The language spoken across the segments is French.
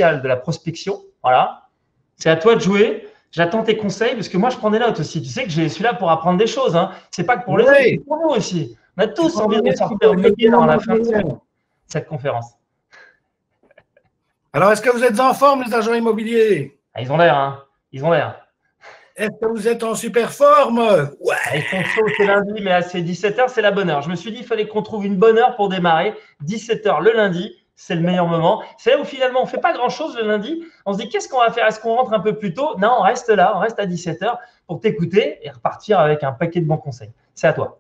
crucial de la prospection. Voilà. C'est à toi de jouer. J'attends tes conseils parce que moi, je prends des notes aussi. Tu sais que je suis là pour apprendre des choses. Hein. C'est pas que pour les autres, c'est pour nous aussi. On a tous envie de sortir métier dans la fin de cette conférence. Alors, est-ce que vous êtes en forme, les agents immobiliers? Ils ont l'air, hein. Ils ont l'air. Est-ce que vous êtes en super forme? Ouais. Ils sont chauds, c'est lundi, mais à 17h, c'est la bonne heure. Je me suis dit, il fallait qu'on trouve une bonne heure pour démarrer. 17h le lundi, c'est le meilleur moment. C'est là où finalement, on ne fait pas grand-chose le lundi. On se dit, qu'est-ce qu'on va faire? Est-ce qu'on rentre un peu plus tôt? Non, on reste là, on reste à 17h pour t'écouter et repartir avec un paquet de bons conseils. C'est à toi.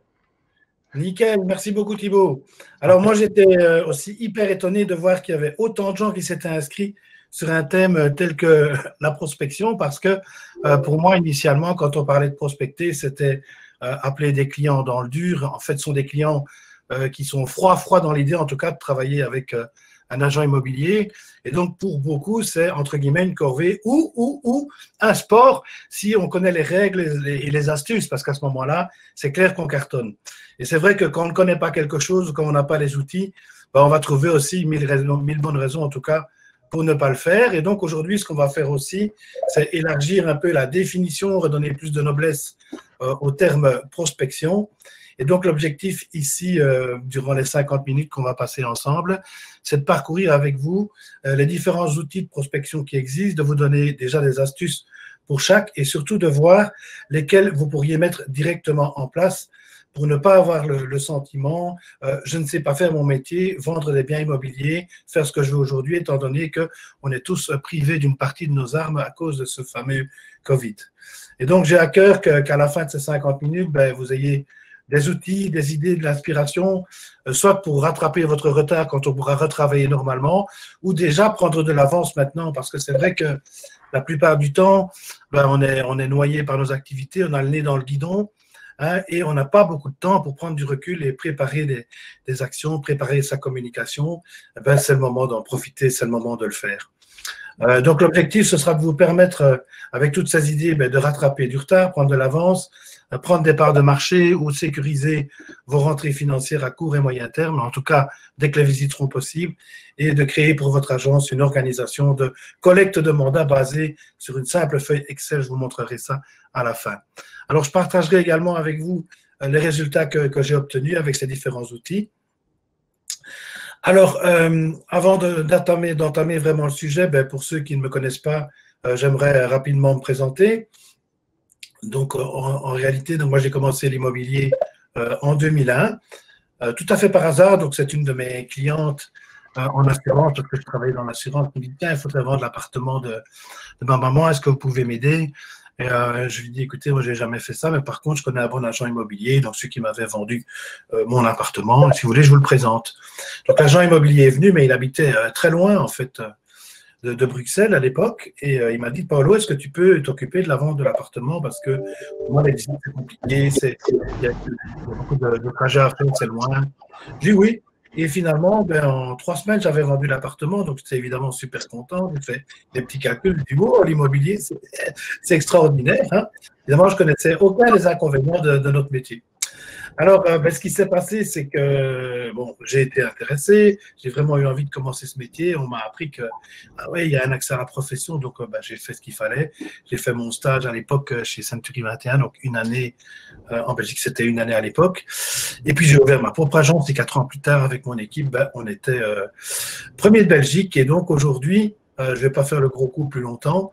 Nickel, merci beaucoup Thibaut. Alors moi, j'étais aussi hyper étonné de voir qu'il y avait autant de gens qui s'étaient inscrits sur un thème tel que la prospection, parce que pour moi, initialement, quand on parlait de prospecter, c'était appeler des clients dans le dur. En fait, ce sont des clients qui sont froids dans l'idée, en tout cas, de travailler avec un agent immobilier. Et donc, pour beaucoup, c'est, entre guillemets, une corvée ou un sport si on connaît les règles et les astuces, parce qu'à ce moment-là, c'est clair qu'on cartonne. Et c'est vrai que quand on ne connaît pas quelque chose ou quand on n'a pas les outils, ben, on va trouver aussi mille bonnes raisons, en tout cas, pour ne pas le faire. Et donc, aujourd'hui, ce qu'on va faire aussi, c'est élargir un peu la définition, redonner plus de noblesse au terme prospection. Et donc, l'objectif ici, durant les 50 minutes qu'on va passer ensemble, c'est de parcourir avec vous les différents outils de prospection qui existent, de vous donner déjà des astuces pour chaque et surtout de voir lesquels vous pourriez mettre directement en place pour ne pas avoir le sentiment je ne sais pas faire mon métier, vendre des biens immobiliers, faire ce que je veux aujourd'hui, étant donné qu'on est tous privés d'une partie de nos armes à cause de ce fameux Covid. Et donc, j'ai à cœur qu'à la fin de ces 50 minutes, ben, vous ayez des outils, des idées, de l'inspiration, soit pour rattraper votre retard quand on pourra retravailler normalement, ou déjà prendre de l'avance maintenant, parce que c'est vrai que la plupart du temps, ben, on est noyé par nos activités, on a le nez dans le guidon, hein, et on n'a pas beaucoup de temps pour prendre du recul et préparer des actions, préparer sa communication. Ben, c'est le moment d'en profiter, c'est le moment de le faire. Donc l'objectif, ce sera de vous permettre, avec toutes ces idées, ben, de rattraper du retard, prendre de l'avance, prendre des parts de marché ou sécuriser vos rentrées financières à court et moyen terme, en tout cas dès que les visites seront possibles, et de créer pour votre agence une organisation de collecte de mandats basée sur une simple feuille Excel. Je vous montrerai ça à la fin. Alors, je partagerai également avec vous les résultats que j'ai obtenus avec ces différents outils. Alors, avant d'entamer vraiment le sujet, ben, pour ceux qui ne me connaissent pas, j'aimerais rapidement me présenter. Donc, en réalité, donc moi, j'ai commencé l'immobilier en 2001, tout à fait par hasard. Donc, c'est une de mes clientes en assurance, parce que je travaillais dans l'assurance. Elle me dit, tiens, il faudrait vendre l'appartement de ma maman, est-ce que vous pouvez m'aider? Et je lui dis, écoutez, moi, je n'ai jamais fait ça, mais par contre, je connais un bon agent immobilier, donc celui qui m'avait vendu mon appartement. Et si vous voulez, je vous le présente. Donc, l'agent immobilier est venu, mais il habitait très loin, en fait, de Bruxelles à l'époque. Et il m'a dit, Paolo, est-ce que tu peux t'occuper de la vente de l'appartement? Parce que pour moi, les visites, c'est compliqué, il y a beaucoup de trajets à faire, c'est loin. J'ai dit oui. Et finalement, ben, en 3 semaines, j'avais vendu l'appartement, donc j'étais évidemment super content. J'ai fait des petits calculs du mot, l'immobilier, c'est extraordinaire. Hein. Évidemment, je ne connaissais aucun des inconvénients de notre métier. Alors, ben, ce qui s'est passé, c'est que bon, j'ai été intéressé, j'ai vraiment eu envie de commencer ce métier. On m'a appris que ah ouais, il y a un accès à la profession, donc ben, j'ai fait ce qu'il fallait. J'ai fait mon stage à l'époque chez Century 21, donc une année en Belgique, c'était une année à l'époque. Et puis j'ai ouvert ma propre agence et 4 ans plus tard, avec mon équipe, ben, on était premier de Belgique. Et donc aujourd'hui, je ne vais pas faire le gros coup plus longtemps.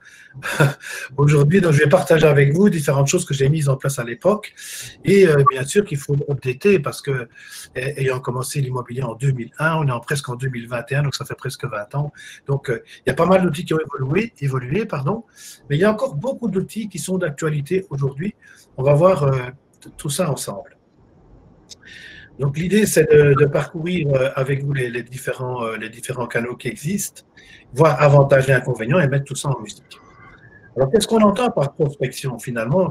Aujourd'hui, donc, je vais partager avec vous différentes choses que j'ai mises en place à l'époque. Et bien sûr qu'il faut updater parce que, ayant commencé l'immobilier en 2001, on est presque en 2021, donc ça fait presque 20 ans. Donc, il y a pas mal d'outils qui ont évolué, pardon, mais il y a encore beaucoup d'outils qui sont d'actualité aujourd'hui. On va voir tout ça ensemble. Donc, l'idée, c'est de parcourir avec vous les différents canaux qui existent, voir avantages et inconvénients et mettre tout ça en musique. Alors, qu'est-ce qu'on entend par prospection finalement?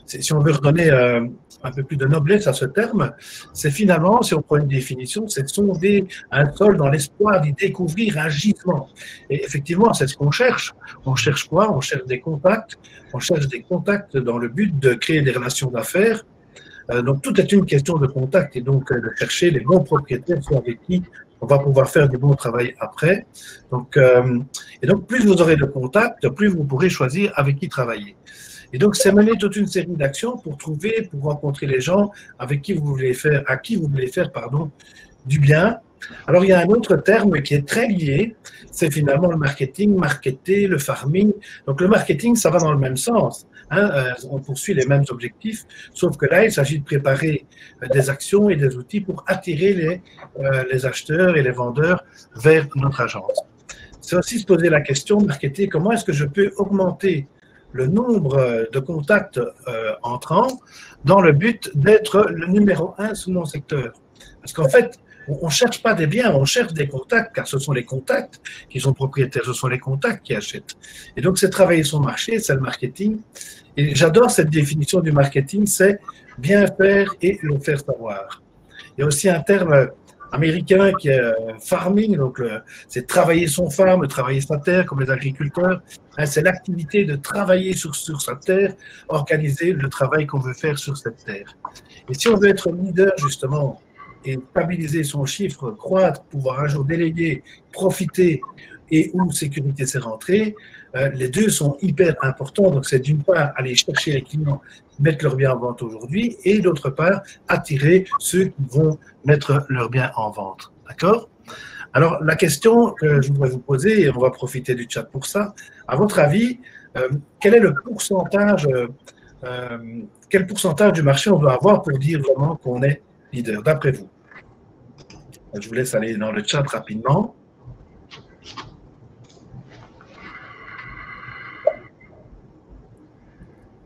Si on veut redonner un peu plus de noblesse à ce terme, c'est finalement, si on prend une définition, c'est de sonder un sol dans l'espoir d'y découvrir un gisement. Et effectivement, c'est ce qu'on cherche. On cherche quoi? On cherche des contacts. On cherche des contacts dans le but de créer des relations d'affaires. Donc, tout est une question de contact et donc de chercher les bons propriétaires avec qui on va pouvoir faire du bon travail après. Donc, et donc, plus vous aurez de contacts, plus vous pourrez choisir avec qui travailler. Et donc, c'est mener toute une série d'actions pour trouver, pour rencontrer les gens avec qui vous voulez faire, à qui vous voulez faire, pardon, du bien. Alors, il y a un autre terme qui est très lié, c'est finalement le marketing, marketer, le farming. Donc, le marketing, ça va dans le même sens. Hein, on poursuit les mêmes objectifs, sauf que là, il s'agit de préparer des actions et des outils pour attirer les acheteurs et les vendeurs vers notre agence. C'est aussi se poser la question, marketer, comment est-ce que je peux augmenter le nombre de contacts entrants dans le but d'être le numéro 1 sous mon secteur. Parce qu'en fait, on ne cherche pas des biens, on cherche des contacts, car ce sont les contacts qui sont propriétaires, ce sont les contacts qui achètent. Et donc, c'est travailler son marché, c'est le marketing. Et j'adore cette définition du marketing, c'est bien faire et le faire savoir. Il y a aussi un terme américain qui est farming, donc c'est travailler son farm, travailler sa terre comme les agriculteurs. Hein, c'est l'activité de travailler sur sa terre, organiser le travail qu'on veut faire sur cette terre. Et si on veut être leader justement et stabiliser son chiffre, croître, pouvoir un jour déléguer, profiter et où sécurité c'est rentré, les deux sont hyper importants. Donc c'est d'une part aller chercher les clients, mettre leurs biens en vente aujourd'hui et d'autre part attirer ceux qui vont mettre leurs biens en vente. D'accord ? Alors la question que je voudrais vous poser, et on va profiter du chat pour ça, à votre avis, quel est le pourcentage, quel pourcentage du marché on doit avoir pour dire vraiment qu'on est leader, d'après vous? Je vous laisse aller dans le chat rapidement.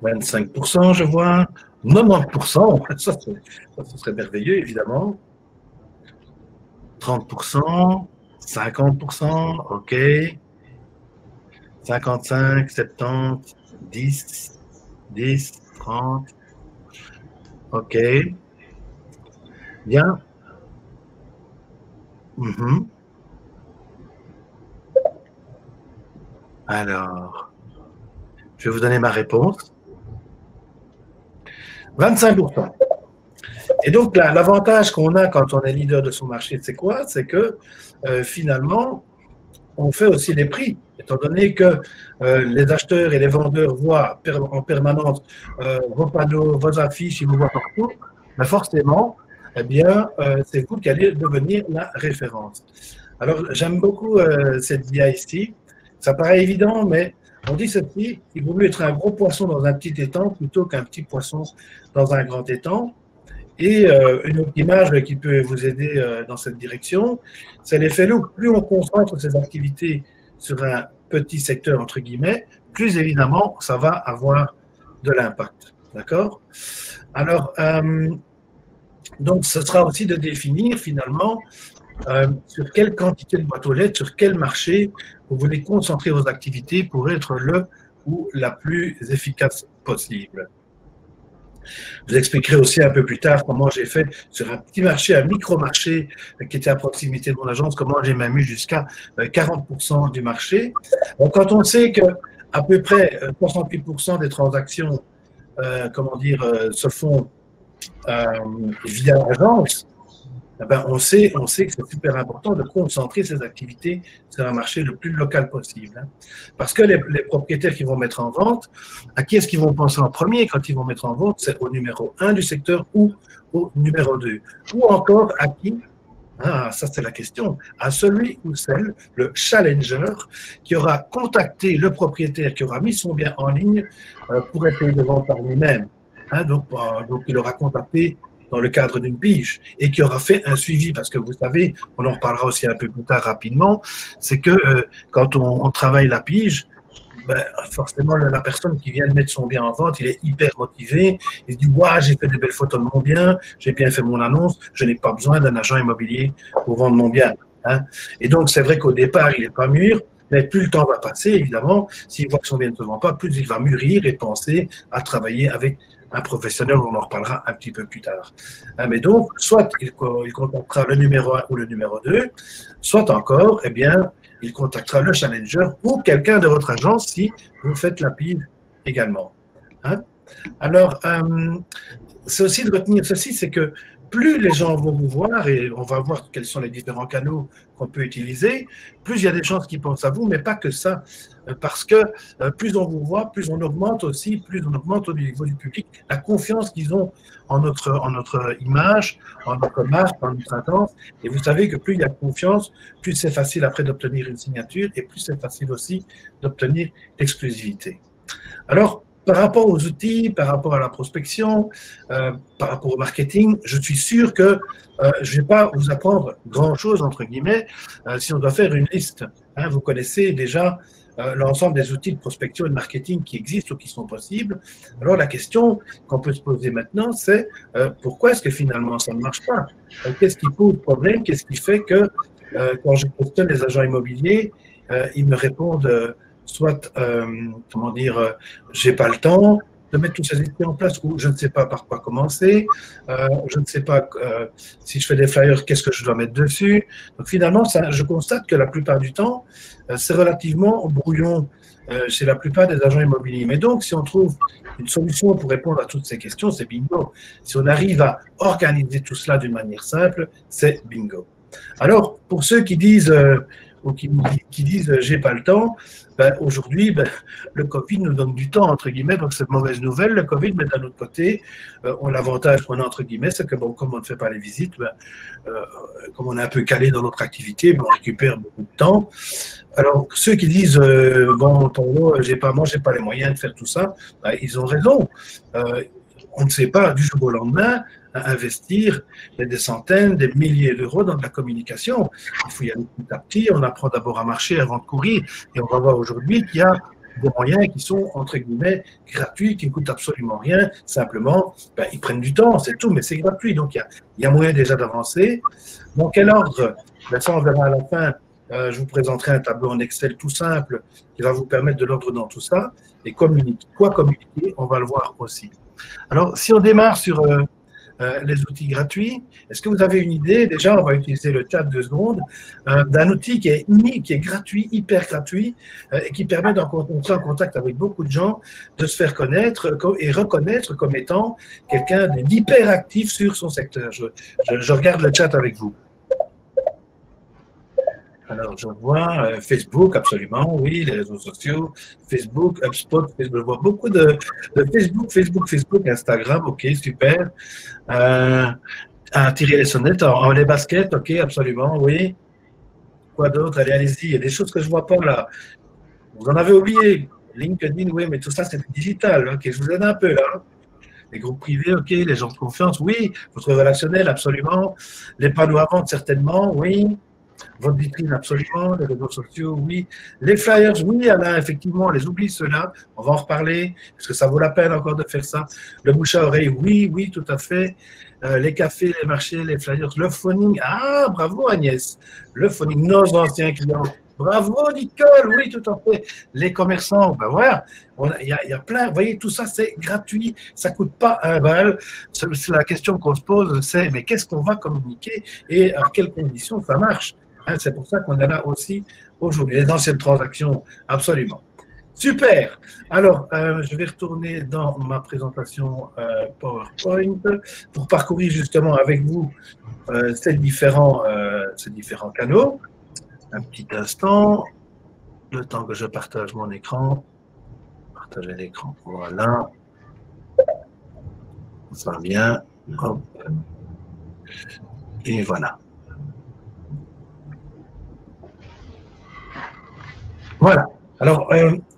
25%, je vois. 90%, ça ce serait merveilleux, évidemment. 30%, 50%, OK. 55, 70, 10, 10, 30. OK. Bien. Alors, je vais vous donner ma réponse. 25%. Et donc, l'avantage qu'on a quand on est leader de son marché, c'est quoi? C'est que finalement, on fait aussi les prix. Étant donné que les acheteurs et les vendeurs voient en permanence vos panneaux, vos affiches, ils vous voient partout, mais forcément, eh bien, c'est vous qui allez devenir la référence. Alors, j'aime beaucoup cette dia ici. Ça paraît évident, mais on dit ceci, il vaut mieux être un gros poisson dans un petit étang plutôt qu'un petit poisson dans un grand étang. Et une autre image qui peut vous aider dans cette direction, c'est l'effet loupe. Plus on concentre ses activités sur un petit secteur, entre guillemets, plus évidemment, ça va avoir de l'impact. D'accord? Alors, donc, ce sera aussi de définir finalement sur quelle quantité de boîtes aux lettres, sur quel marché vous voulez concentrer vos activités pour être le ou la plus efficace possible. Je vous expliquerai aussi un peu plus tard comment j'ai fait sur un petit marché, un micro-marché qui était à proximité de mon agence, comment j'ai même eu jusqu'à 40% du marché. Donc, quand on sait qu'à peu près 68% des transactions se font via l'agence, eh ben, on sait que c'est super important de concentrer ses activités sur un marché le plus local possible. Hein. Parce que les propriétaires qui vont mettre en vente, à qui est-ce qu'ils vont penser en premier quand ils vont mettre en vente? C'est au numéro 1 du secteur ou au numéro 2. Ou encore à qui? Ah, ça c'est la question. À celui ou celle, le challenger, qui aura contacté le propriétaire, qui aura mis son bien en ligne pour essayer de vendre par lui-même. Hein, donc, il aura contacté dans le cadre d'une pige et qui aura fait un suivi, parce que vous savez, on en reparlera aussi un peu plus tard rapidement, c'est que quand on travaille la pige, ben, forcément la personne qui vient de mettre son bien en vente, il est hyper motivé, il se dit ouais, j'ai fait des belles photos de mon bien, j'ai bien fait mon annonce, je n'ai pas besoin d'un agent immobilier pour vendre mon bien. Hein. Et donc c'est vrai qu'au départ, il n'est pas mûr, mais plus le temps va passer, évidemment, s'il voit que son bien ne se vend pas, plus il va mûrir et penser à travailler avec un professionnel, on en reparlera un petit peu plus tard. Mais donc, soit il contactera le numéro 1 ou le numéro 2, soit encore, eh bien, il contactera le challenger ou quelqu'un de votre agence si vous faites la pige également. Hein? Alors, c'est aussi de retenir ceci, c'est que plus les gens vont vous voir, et on va voir quels sont les différents canaux qu'on peut utiliser, plus il y a des chances qu'ils pensent à vous, mais pas que ça, parce que plus on vous voit, plus on augmente aussi, plus on augmente au niveau du public la confiance qu'ils ont en notre image, en notre marque, en notre attente. Et vous savez que plus il y a confiance, plus c'est facile après d'obtenir une signature, et plus c'est facile aussi d'obtenir l'exclusivité. Alors, par rapport aux outils, par rapport à la prospection, par rapport au marketing, je suis sûr que je ne vais pas vous apprendre grand-chose, entre guillemets, si on doit faire une liste. Hein, vous connaissez déjà l'ensemble des outils de prospection et de marketing qui existent ou qui sont possibles. Alors, la question qu'on peut se poser maintenant, c'est pourquoi est-ce que finalement ça ne marche pas? Qu'est-ce qui pose problème? Qu'est-ce qui fait que quand je questionne les agents immobiliers, ils me répondent soit, comment dire, j'ai pas le temps de mettre tous ces outils en place, ou je ne sais pas par quoi commencer, je ne sais pas si je fais des flyers, qu'est-ce que je dois mettre dessus. Donc finalement, ça, je constate que la plupart du temps, c'est relativement brouillon chez la plupart des agents immobiliers. Mais donc, si on trouve une solution pour répondre à toutes ces questions, c'est bingo. Si on arrive à organiser tout cela d'une manière simple, c'est bingo. Alors, pour ceux qui disent ou qui disent j'ai pas le temps, ben, aujourd'hui, ben, le Covid nous donne du temps, entre guillemets, donc c'est une mauvaise nouvelle, le Covid, mais d'un autre côté, l'avantage qu'on a, entre guillemets, c'est que bon, comme on ne fait pas les visites, ben, comme on est un peu calé dans notre activité, ben, on récupère beaucoup de temps. Alors, ceux qui disent bon, j'ai pas les moyens de faire tout ça, ben, ils ont raison. On ne sait pas du jour au lendemain investir des centaines, des milliers d'euros dans de la communication. Il faut y aller petit à petit. On apprend d'abord à marcher avant de courir. Et on va voir aujourd'hui qu'il y a des moyens qui sont, entre guillemets, gratuits, qui ne coûtent absolument rien. Simplement, ben, ils prennent du temps, c'est tout, mais c'est gratuit. Donc, il y a moyen déjà d'avancer. Dans quel ordre? Ben, ça, on verra à la fin. Je vous présenterai un tableau en Excel tout simple qui va vous permettre de l'ordre dans tout ça. Et communiquer. Quoi communiquer? On va le voir aussi. Alors, si on démarre sur les outils gratuits, est-ce que vous avez une idée? Déjà, on va utiliser le chat 2 secondes, d'un outil qui est unique, qui est gratuit, hyper gratuit, et qui permet d'entrer en contact avec beaucoup de gens, de se faire connaître et reconnaître comme étant quelqu'un d'hyper actif sur son secteur. Je regarde le chat avec vous. Alors, je vois Facebook, absolument, oui, les réseaux sociaux, Facebook, HubSpot, je vois beaucoup de Facebook, Instagram, ok, super. Tirer les sonnettes, les baskets, ok, absolument, oui. Quoi d'autre? Allez-y, il y a des choses que je ne vois pas là. Vous en avez oublié. LinkedIn, oui, mais tout ça, c'est digital. Ok, je vous aide un peu là. Les groupes privés, ok, les gens de confiance, oui. Votre relationnel, absolument. Les panneaux à vente, certainement, oui. Votre vitrine, absolument. Les réseaux sociaux, oui. Les flyers, oui, Alain, effectivement, on les oublie ceux-là. On va en reparler. Est-ce que ça vaut la peine encore de faire ça? Le bouche à oreille, oui, oui, tout à fait. Les cafés, les marchés, les flyers, le phoning. Ah, bravo Agnès. Le phoning, nos anciens clients. Bravo Nicole, oui, tout à fait. Les commerçants, ben voilà, il y a plein. Vous voyez, tout ça, c'est gratuit. Ça ne coûte pas un bal. C'est la question qu'on se pose, c'est mais qu'est-ce qu'on va communiquer et à quelles conditions ça marche? C'est pour ça qu'on est là aussi aujourd'hui. Les anciennes transactions, absolument. Super. Alors, je vais retourner dans ma présentation PowerPoint pour parcourir justement avec vous ces différents canaux. Un petit instant, le temps que je partage mon écran. Partager l'écran, voilà. Ça va bien. Hop. Et voilà. Voilà. Alors,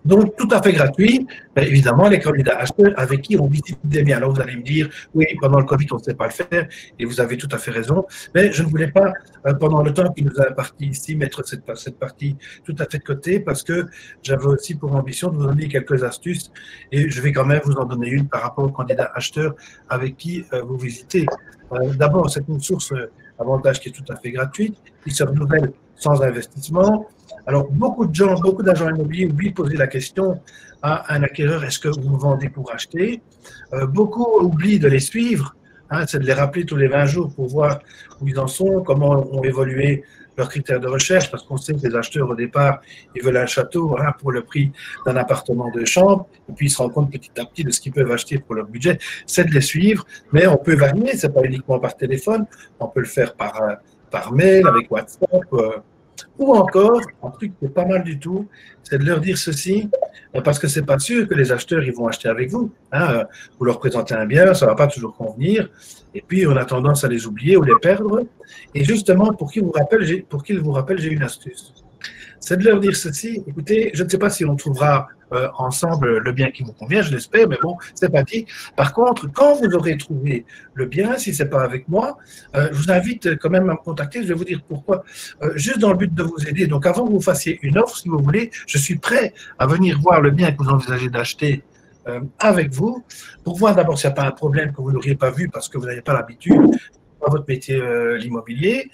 donc, tout à fait gratuit. Évidemment, les candidats acheteurs avec qui on visite des biens. Alors, vous allez me dire, oui, pendant le Covid, on ne sait pas le faire, et vous avez tout à fait raison. Mais je ne voulais pas, pendant le temps qui nous a imparti ici, mettre cette partie tout à fait de côté, parce que j'avais aussi pour ambition de vous donner quelques astuces, et je vais quand même vous en donner une par rapport aux candidats acheteurs avec qui vous visitez. D'abord, c'est une source avantage qui est tout à fait gratuite, qui se renouvelle sans investissement. Alors, beaucoup de gens, beaucoup d'agents immobiliers oublient de poser la question à un acquéreur, est-ce que vous vendez pour acheter? Beaucoup oublient de les suivre, c'est de les rappeler tous les 20 jours pour voir où ils en sont, comment ont évolué leurs critères de recherche, parce qu'on sait que les acheteurs, au départ, ils veulent un château hein, pour le prix d'un appartement de chambre, et puis ils se rendent compte petit à petit de ce qu'ils peuvent acheter pour leur budget. C'est de les suivre, mais on peut varier, c'est pas uniquement par téléphone, on peut le faire par mail, avec WhatsApp, ou encore, un truc qui est pas mal du tout, c'est de leur dire ceci, parce que c'est pas sûr que les acheteurs ils vont acheter avec vous. Hein. Vous leur présentez un bien, ça va pas toujours convenir, et puis on a tendance à les oublier ou les perdre. Et justement, pour qu'ils vous rappellent, j'ai une astuce. C'est de leur dire ceci, écoutez, je ne sais pas si on trouvera ensemble le bien qui vous convient, je l'espère, mais bon, c'est pas dit. Par contre, quand vous aurez trouvé le bien, si c'est pas avec moi, je vous invite quand même à me contacter, je vais vous dire pourquoi, juste dans le but de vous aider. Donc avant que vous fassiez une offre, si vous voulez, je suis prêt à venir voir le bien que vous envisagez d'acheter avec vous, pour voir d'abord s'il n'y a pas un problème que vous n'auriez pas vu parce que vous n'avez pas l'habitude dans votre métier l'immobilier,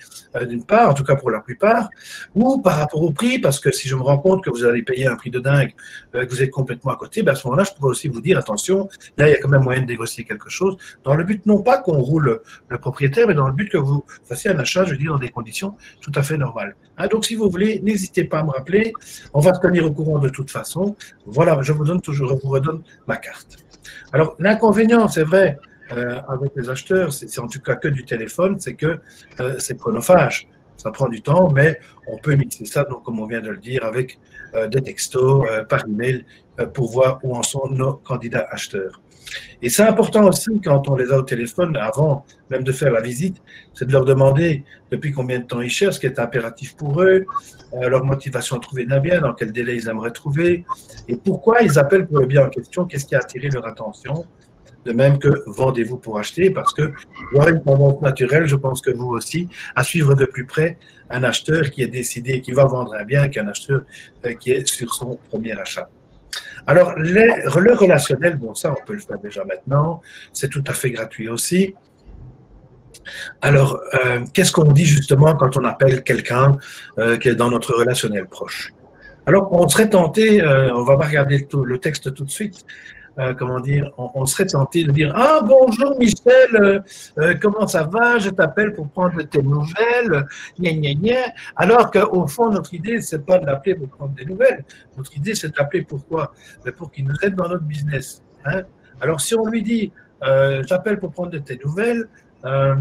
d'une part, en tout cas pour la plupart, ou par rapport au prix, parce que si je me rends compte que vous allez payer un prix de dingue, que vous êtes complètement à côté, ben à ce moment-là, je pourrais aussi vous dire, attention, là, il y a quand même moyen de négocier quelque chose, dans le but non pas qu'on roule le propriétaire, mais dans le but que vous fassiez un achat, je veux dire, dans des conditions tout à fait normales. Hein, donc, si vous voulez, n'hésitez pas à me rappeler, on va se tenir au courant de toute façon. Voilà, je vous redonne ma carte. Alors, l'inconvénient, c'est vrai, avec les acheteurs, c'est en tout cas que du téléphone, c'est que c'est chronophage. Ça prend du temps, mais on peut mixer ça, donc, comme on vient de le dire, avec des textos, par email, pour voir où en sont nos candidats acheteurs. Et c'est important aussi, quand on les a au téléphone, avant même de faire la visite, c'est de leur demander depuis combien de temps ils cherchent, ce qui est impératif pour eux, leur motivation à trouver un bien, dans quel délai ils aimeraient trouver, et pourquoi ils appellent pour le bien en question, qu'est-ce qui a attiré leur attention. De même que vendez-vous pour acheter, parce que il y aura une tendance naturelle, je pense que vous aussi, à suivre de plus près un acheteur qui est décidé, qui va vendre un bien, qu'un acheteur qui est sur son premier achat. Alors, le relationnel, bon, ça, on peut le faire déjà maintenant, c'est tout à fait gratuit aussi. Alors, qu'est-ce qu'on dit justement quand on appelle quelqu'un qui est dans notre relationnel proche? Alors, on serait tenté, on va pas regarder le texte tout de suite, comment dire, on serait tenté de dire « Ah, bonjour Michel, comment ça va? Je t'appelle pour prendre tes nouvelles, gna gna gna. » Alors qu'au fond, notre idée, c'est pas de l'appeler pour prendre des nouvelles. Notre idée, c'est de l'appeler pourquoi? Pour qu'il nous aide dans notre business. Hein? Alors, si on lui dit « J'appelle pour prendre de tes nouvelles », ah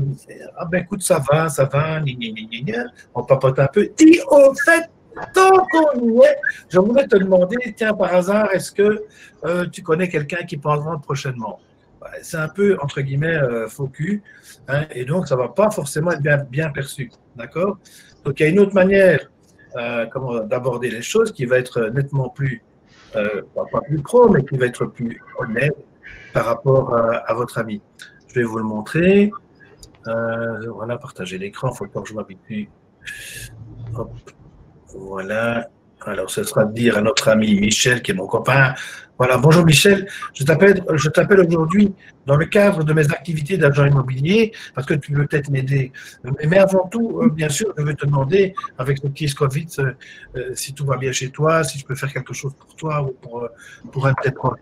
ben écoute, ça va, gna gna gna gna, on papote un peu. Dis au fait, tant qu'on y est, je voulais te demander, tiens, par hasard, est-ce que tu connais quelqu'un qui pense vendre prochainement? C'est un peu, entre guillemets, faux cul, hein, et donc ça ne va pas forcément être bien perçu, d'accord? Donc il y a une autre manière d'aborder les choses qui va être nettement plus, pas plus pro, mais qui va être plus honnête par rapport à votre ami. Je vais vous le montrer. Voilà, partager l'écran, il faut que je m'habitue. Hop. Voilà. Alors, ce sera de dire à notre ami Michel, qui est mon copain. Voilà, bonjour Michel, je t'appelle aujourd'hui dans le cadre de mes activités d'agent immobilier, parce que tu veux peut-être m'aider. Mais avant tout, bien sûr, je vais te demander, avec le petit Covid, si tout va bien chez toi, si je peux faire quelque chose pour toi ou pour un de tes proches.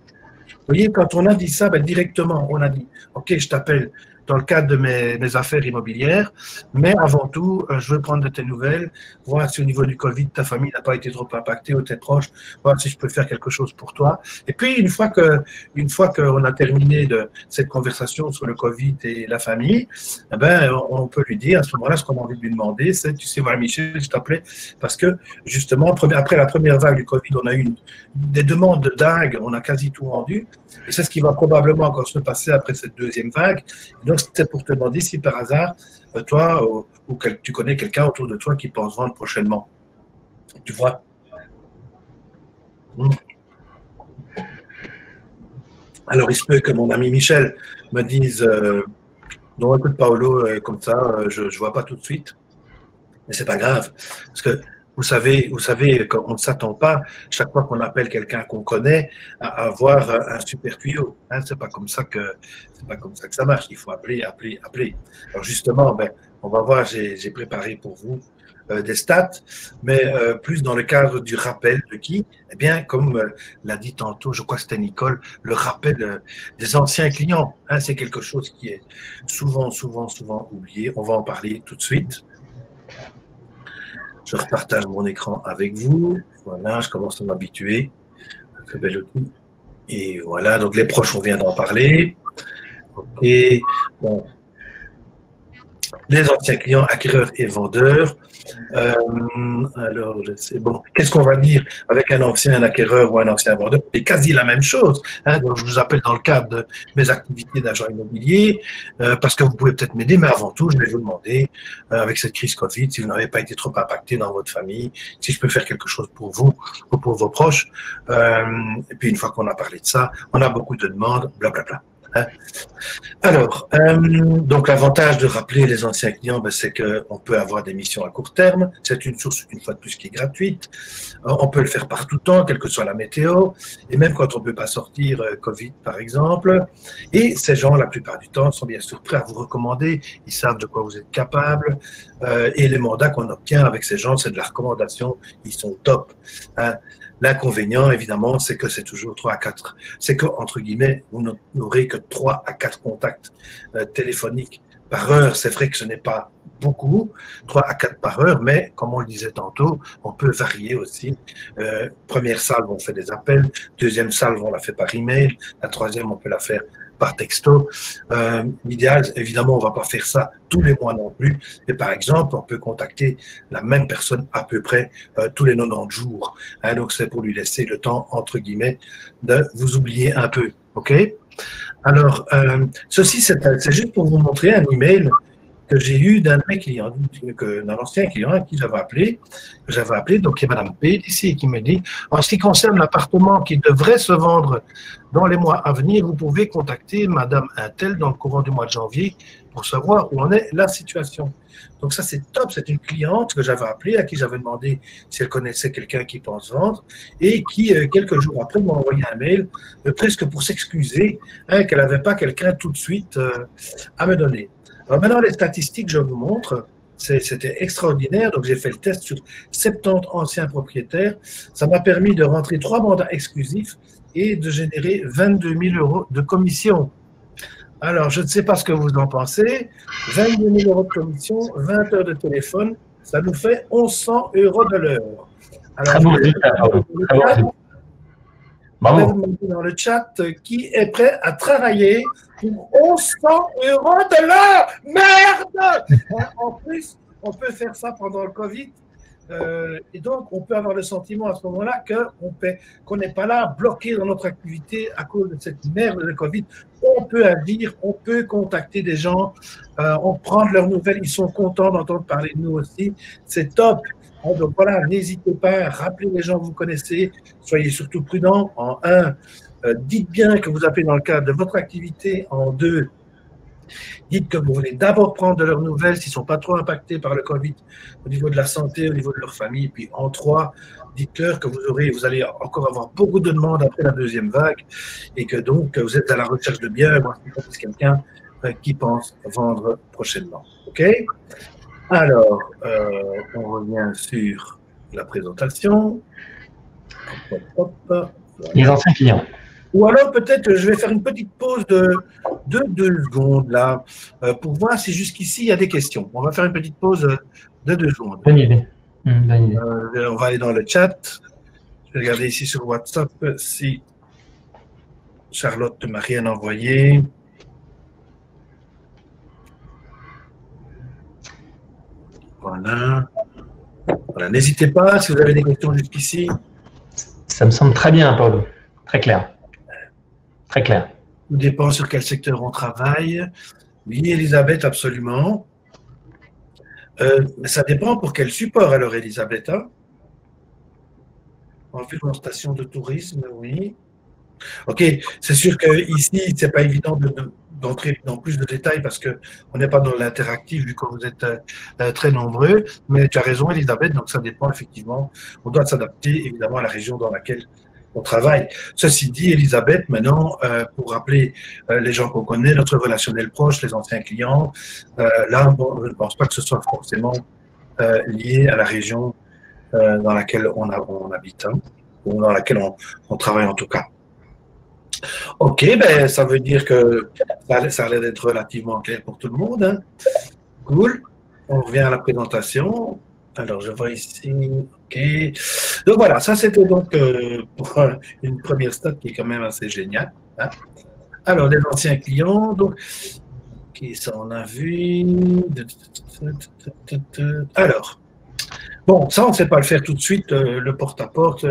Vous voyez, quand on a dit ça, ben, directement, on a dit, OK, je t'appelle dans le cadre de mes affaires immobilières, mais avant tout, je veux prendre de tes nouvelles, voir si au niveau du Covid, ta famille n'a pas été trop impactée ou tes proches, voir si je peux faire quelque chose pour toi. Et puis, une fois qu'on a terminé cette conversation sur le Covid et la famille, eh ben, on peut lui dire, à ce moment-là, ce qu'on a envie de lui demander, c'est, tu sais, voilà, Michel, je t'appelais, parce que, justement, après la première vague du Covid, on a eu des demandes dingues, on a quasi tout vendu, et c'est ce qui va probablement encore se passer après cette deuxième vague. Donc, c'est pour te demander si par hasard, toi, ou tu connais quelqu'un autour de toi qui pense vendre prochainement. Tu vois? Alors, il se peut que mon ami Michel me dise non, écoute, Paolo, comme ça, je ne vois pas tout de suite. Mais ce n'est pas grave. Parce que vous savez, qu'on ne s'attend pas, chaque fois qu'on appelle quelqu'un qu'on connaît, à avoir un super tuyau. Hein, c'est pas comme ça que ça marche. Il faut appeler. Alors justement, ben, on va voir, j'ai préparé pour vous des stats, mais plus dans le cadre du rappel de qui? Eh bien, comme l'a dit tantôt, je crois que c'était Nicole, le rappel des anciens clients. Hein, c'est quelque chose qui est souvent oublié. On va en parler tout de suite. Je repartage mon écran avec vous. Voilà, je commence à m'habituer. Très bel outil. Et voilà, donc les proches, on vient d'en parler. OK. Bon. Les anciens clients, acquéreurs et vendeurs. Alors, je sais, bon, qu'est-ce qu'on va dire avec un ancien acquéreur ou un ancien vendeur? C'est quasi la même chose. Hein, donc, je vous appelle dans le cadre de mes activités d'agent immobilier parce que vous pouvez peut-être m'aider, mais avant tout, je vais vous demander, avec cette crise Covid, si vous n'avez pas été trop impacté dans votre famille, si je peux faire quelque chose pour vous ou pour vos proches. Et puis, une fois qu'on a parlé de ça, on a beaucoup de demandes, blablabla. Hein. Alors, donc l'avantage de rappeler les anciens clients, ben, c'est qu'on peut avoir des missions à court terme. C'est une source, une fois de plus, qui est gratuite. On peut le faire par tout temps, quelle que soit la météo, et même quand on ne peut pas sortir, Covid par exemple. Et ces gens, la plupart du temps, sont bien sûr prêts à vous recommander. Ils savent de quoi vous êtes capable. Et les mandats qu'on obtient avec ces gens, c'est de la recommandation. Ils sont top. Hein. L'inconvénient, évidemment, c'est que c'est toujours 3 à 4. C'est que, entre guillemets, vous n'aurez que 3 à 4 contacts téléphoniques par heure. C'est vrai que ce n'est pas beaucoup, 3 à 4 par heure, mais comme on le disait tantôt, on peut varier aussi. Première salve, on fait des appels. Deuxième salve, on la fait par email. La troisième, on peut la faire par texto. L'idéal, évidemment, on ne va pas faire ça tous les mois non plus. Et par exemple, on peut contacter la même personne à peu près tous les 90 jours. Hein, donc, c'est pour lui laisser le temps, entre guillemets, de vous oublier un peu. OK? Alors, ceci, c'est juste pour vous montrer un email que j'ai eu d'un de mes clients, d'un ancien client à qui j'avais appelé, donc qui est Madame P ici, et qui me dit, en ce qui concerne l'appartement qui devrait se vendre dans les mois à venir, vous pouvez contacter Madame Intel dans le courant du mois de janvier pour savoir où en est la situation. Donc ça, c'est top. C'est une cliente que j'avais appelée, à qui j'avais demandé si elle connaissait quelqu'un qui pense vendre et qui, quelques jours après, m'a envoyé un mail presque pour s'excuser hein, qu'elle n'avait pas quelqu'un tout de suite à me donner. Alors maintenant, les statistiques, je vous montre, c'était extraordinaire. Donc, j'ai fait le test sur 70 anciens propriétaires. Ça m'a permis de rentrer 3 mandats exclusifs et de générer 22 000 euros de commission. Alors, je ne sais pas ce que vous en pensez. 22 000 euros de commission, 20 heures de téléphone, ça nous fait 1100 euros de l'heure. Alors, je vais vous demander dans le chat qui est prêt à travailler pour 1100 euros de l'heure. Merde! En plus, on peut faire ça pendant le Covid. Et donc, on peut avoir le sentiment à ce moment-là qu'on n'est pas là, bloqué dans notre activité à cause de cette merde de Covid. On peut agir, on peut contacter des gens, on prend de leurs nouvelles, ils sont contents d'entendre parler de nous aussi. C'est top. Donc voilà, n'hésitez pas, rappelez les gens que vous connaissez, soyez surtout prudents. En 1, dites bien que vous appelez dans le cadre de votre activité. En 2, dites que vous voulez d'abord prendre de leurs nouvelles s'ils ne sont pas trop impactés par le Covid au niveau de la santé, au niveau de leur famille. Puis en 3, dites-leur que vous allez encore avoir beaucoup de demandes après la deuxième vague et que donc vous êtes à la recherche de biens, moi je pense quelqu'un qui pense vendre prochainement. OK? Alors, on revient sur la présentation. Les anciens clients. Ou alors, peut-être, je vais faire une petite pause de 2 secondes, là, pour voir si jusqu'ici, il y a des questions. On va faire une petite pause de 2 secondes. Bonne idée. Bonne idée. On va aller dans le chat. Je vais regarder ici sur WhatsApp si Charlotte ne m'a rien envoyé. Voilà. Voilà. N'hésitez pas si vous avez des questions jusqu'ici. Ça me semble très bien, Paul. Très clair. Très clair. Tout dépend sur quel secteur on travaille. Oui, Elisabeth, absolument. Mais ça dépend pour quel support, alors, Elisabeth. Hein? En vue de station de tourisme, oui. OK, c'est sûr qu'ici, ce n'est pas évident d'entrer dans plus de détails parce qu'on n'est pas dans l'interactif vu que vous êtes très nombreux. Mais tu as raison, Elisabeth, donc ça dépend effectivement. On doit s'adapter évidemment à la région dans laquelle on travaille. Ceci dit, Elisabeth, maintenant, pour rappeler les gens qu'on connaît, notre relationnel proche, les anciens clients, là, bon, je ne pense pas que ce soit forcément lié à la région dans laquelle on habite, hein, ou dans laquelle on travaille en tout cas. OK, ben, ça veut dire que ça a l'air d'être relativement clair pour tout le monde. Hein. Cool. On revient à la présentation. Alors, je vois ici. OK. Donc voilà, ça c'était donc pour une première stat qui est quand même assez géniale, hein. Alors, les anciens clients, donc, OK, ça on a vu. Alors, bon, ça on ne sait pas le faire tout de suite, le porte-à-porte,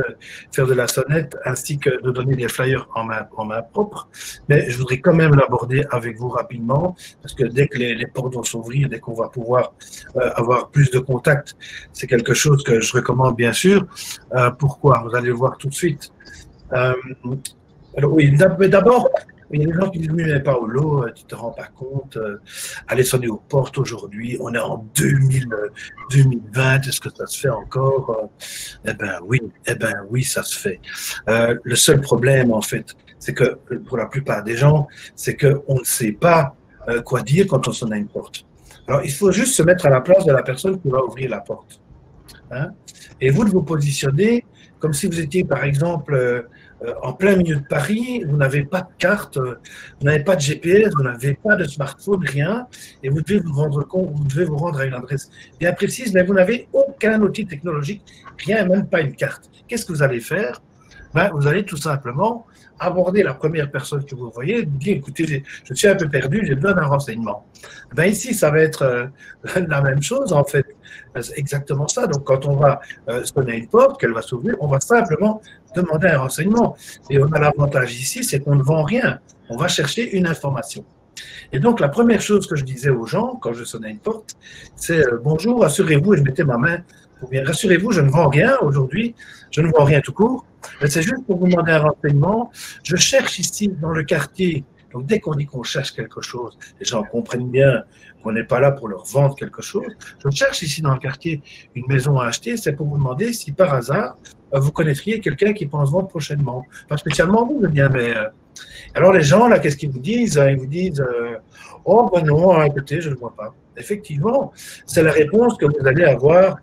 faire de la sonnette, ainsi que de donner des flyers en main propre. Mais je voudrais quand même l'aborder avec vous rapidement, parce que dès que les portes vont s'ouvrir, dès qu'on va pouvoir avoir plus de contacts, c'est quelque chose que je recommande bien sûr. Pourquoi? Vous allez le voir tout de suite. Alors oui, mais d'abord, il y a des gens qui disent, oui, mais Paolo, tu te rends pas compte, aller sonner aux portes aujourd'hui, on est en 2020, est-ce que ça se fait encore? Eh ben oui, ça se fait. Le seul problème, en fait, c'est que pour la plupart des gens, c'est qu'on ne sait pas quoi dire quand on sonne à une porte. Alors, il faut juste se mettre à la place de la personne qui va ouvrir la porte, hein, et vous de vous positionner comme si vous étiez, par exemple, en plein milieu de Paris, vous n'avez pas de carte, vous n'avez pas de GPS, vous n'avez pas de smartphone, rien, et vous devez vous rendre compte, vous devez vous rendre à une adresse bien précise, mais vous n'avez aucun outil technologique, rien, même pas une carte. Qu'est-ce que vous allez faire? Ben, vous allez tout simplement aborder la première personne que vous voyez, vous dire, écoutez, je suis un peu perdu, j'ai besoin d'un renseignement. Ben ici, ça va être la même chose, en fait. C'est exactement ça. Donc, quand on va sonner une porte, qu'elle va s'ouvrir, on va simplement demander un renseignement. Et on a l'avantage ici, c'est qu'on ne vend rien. On va chercher une information. Et donc, la première chose que je disais aux gens quand je sonnais une porte, c'est bonjour, rassurez-vous, et je mettais ma main pour bien, rassurez-vous, je ne vends rien aujourd'hui, je ne vends rien tout court, mais c'est juste pour vous demander un renseignement. Je cherche ici dans le quartier. Donc, dès qu'on dit qu'on cherche quelque chose, les gens comprennent bien qu'on n'est pas là pour leur vendre quelque chose. Je cherche ici dans le quartier une maison à acheter, c'est pour vous demander si par hasard, vous connaîtriez quelqu'un qui pense vendre prochainement. Pas spécialement vous, bien, mais alors les gens, là, qu'est-ce qu'ils vous disent? Ils vous disent oh ben non, écoutez, je ne vois pas. Effectivement, c'est la réponse que vous allez avoir,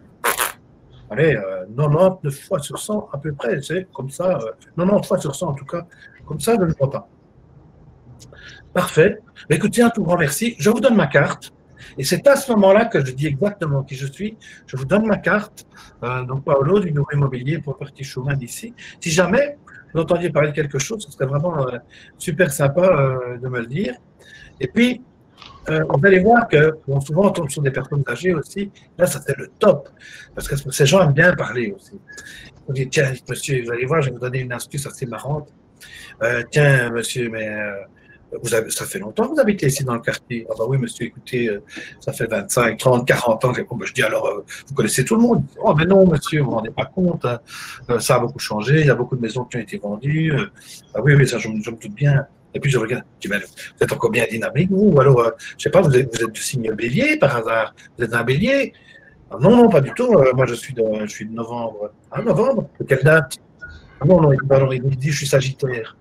allez, 99 fois sur 100 à peu près, c'est comme ça, 90 fois sur 100 en tout cas, comme ça, je ne vois pas. Parfait. Écoutez, un tout grand merci. Je vous donne ma carte. Et c'est à ce moment-là que je dis exactement qui je suis. Je vous donne ma carte. Donc, Paolo, du Nouveau Immobilier pour Petit Chemin d'ici. Si jamais vous entendiez parler de quelque chose, ce serait vraiment super sympa de me le dire. Et puis, vous allez voir que, bon, souvent, on tombe sur des personnes âgées aussi. Là, ça, c'est le top. Parce que ces gens aiment bien parler aussi. On dit, tiens, monsieur, vous allez voir, je vais vous donner une astuce assez marrante. Tiens, monsieur, mais ça fait longtemps que vous habitez ici dans le quartier. Ah bah oui, monsieur, écoutez, ça fait 25, 30, 40 ans. Bon, ben, je dis alors, vous connaissez tout le monde. Oh, mais non, monsieur, vous ne vous rendez pas compte. Hein. Ça a beaucoup changé. Il y a beaucoup de maisons qui ont été vendues. Ah oui, ça, je me doute bien. Et puis je regarde, je dis, mais vous êtes encore bien dynamique, vous? Ou alors, je ne sais pas, vous êtes du signe bélier par hasard? Vous êtes un bélier? Ah, non, non, pas du tout. Moi, je suis de novembre. Ah, novembre? De quelle date? Ah, non, non, il me dit, je suis sagittaire.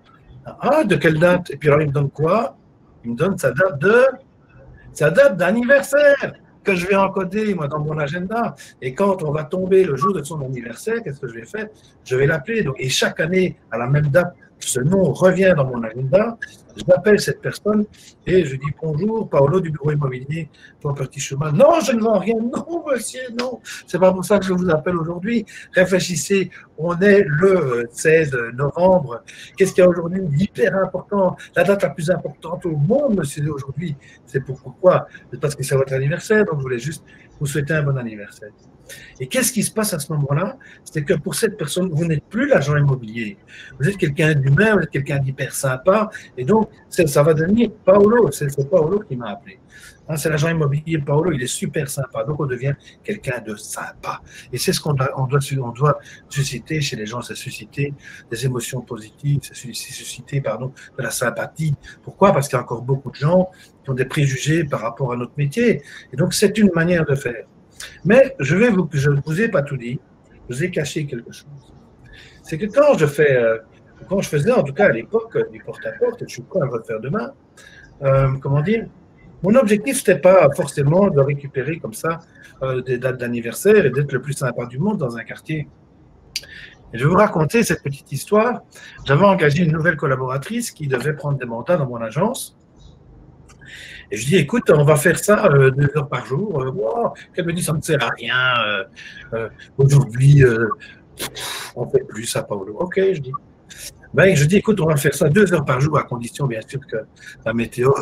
Ah, de quelle date? Et puis alors, il me donne quoi? Il me donne sa date d'anniversaire que je vais encoder, moi, dans mon agenda. Et quand on va tomber le jour de son anniversaire, qu'est-ce que je vais faire? Je vais l'appeler. Et chaque année, à la même date, ce nom revient dans mon agenda. J'appelle cette personne et je dis bonjour, Paolo du bureau immobilier pour Petit Chemin. Non, je ne vends rien. Non, monsieur, non. C'est pas pour ça que je vous appelle aujourd'hui. Réfléchissez. On est le 16 novembre. Qu'est-ce qu'il y a aujourd'hui d'hyper important? La date la plus importante au monde, monsieur, aujourd'hui. C'est pourquoi? C'est parce que c'est votre anniversaire. Donc, je voulais juste vous souhaiter un bon anniversaire. Et qu'est-ce qui se passe à ce moment-là? C'est que pour cette personne, vous n'êtes plus l'agent immobilier. Vous êtes quelqu'un d'humain, vous êtes quelqu'un d'hyper sympa. Et donc, ça va devenir Paolo. C'est Paolo qui m'a appelé. Hein, c'est l'agent immobilier Paolo, il est super sympa. Donc, on devient quelqu'un de sympa. Et c'est ce qu'on doit susciter chez les gens, c'est susciter des émotions positives, c'est susciter de la sympathie. Pourquoi? Parce qu'il y a encore beaucoup de gens qui ont des préjugés par rapport à notre métier. Et donc, c'est une manière de faire. Mais je ne vous ai pas tout dit, je vous ai caché quelque chose. C'est que quand je faisais en tout cas à l'époque du porte-à-porte, et je suis prêt à le refaire demain, comment dire, mon objectif, ce n'était pas forcément de récupérer comme ça des dates d'anniversaire et d'être le plus sympa du monde dans un quartier. Et je vais vous raconter cette petite histoire. J'avais engagé une nouvelle collaboratrice qui devait prendre des mandats dans mon agence. Et je dis, écoute, on va faire ça 2 heures par jour. Wow. Elle me dit, ça ne sert à rien. Aujourd'hui, on ne fait plus ça, Paolo. Ok, je dis. Ben, je dis, écoute, on va faire ça 2 heures par jour, à condition, bien sûr, que la météo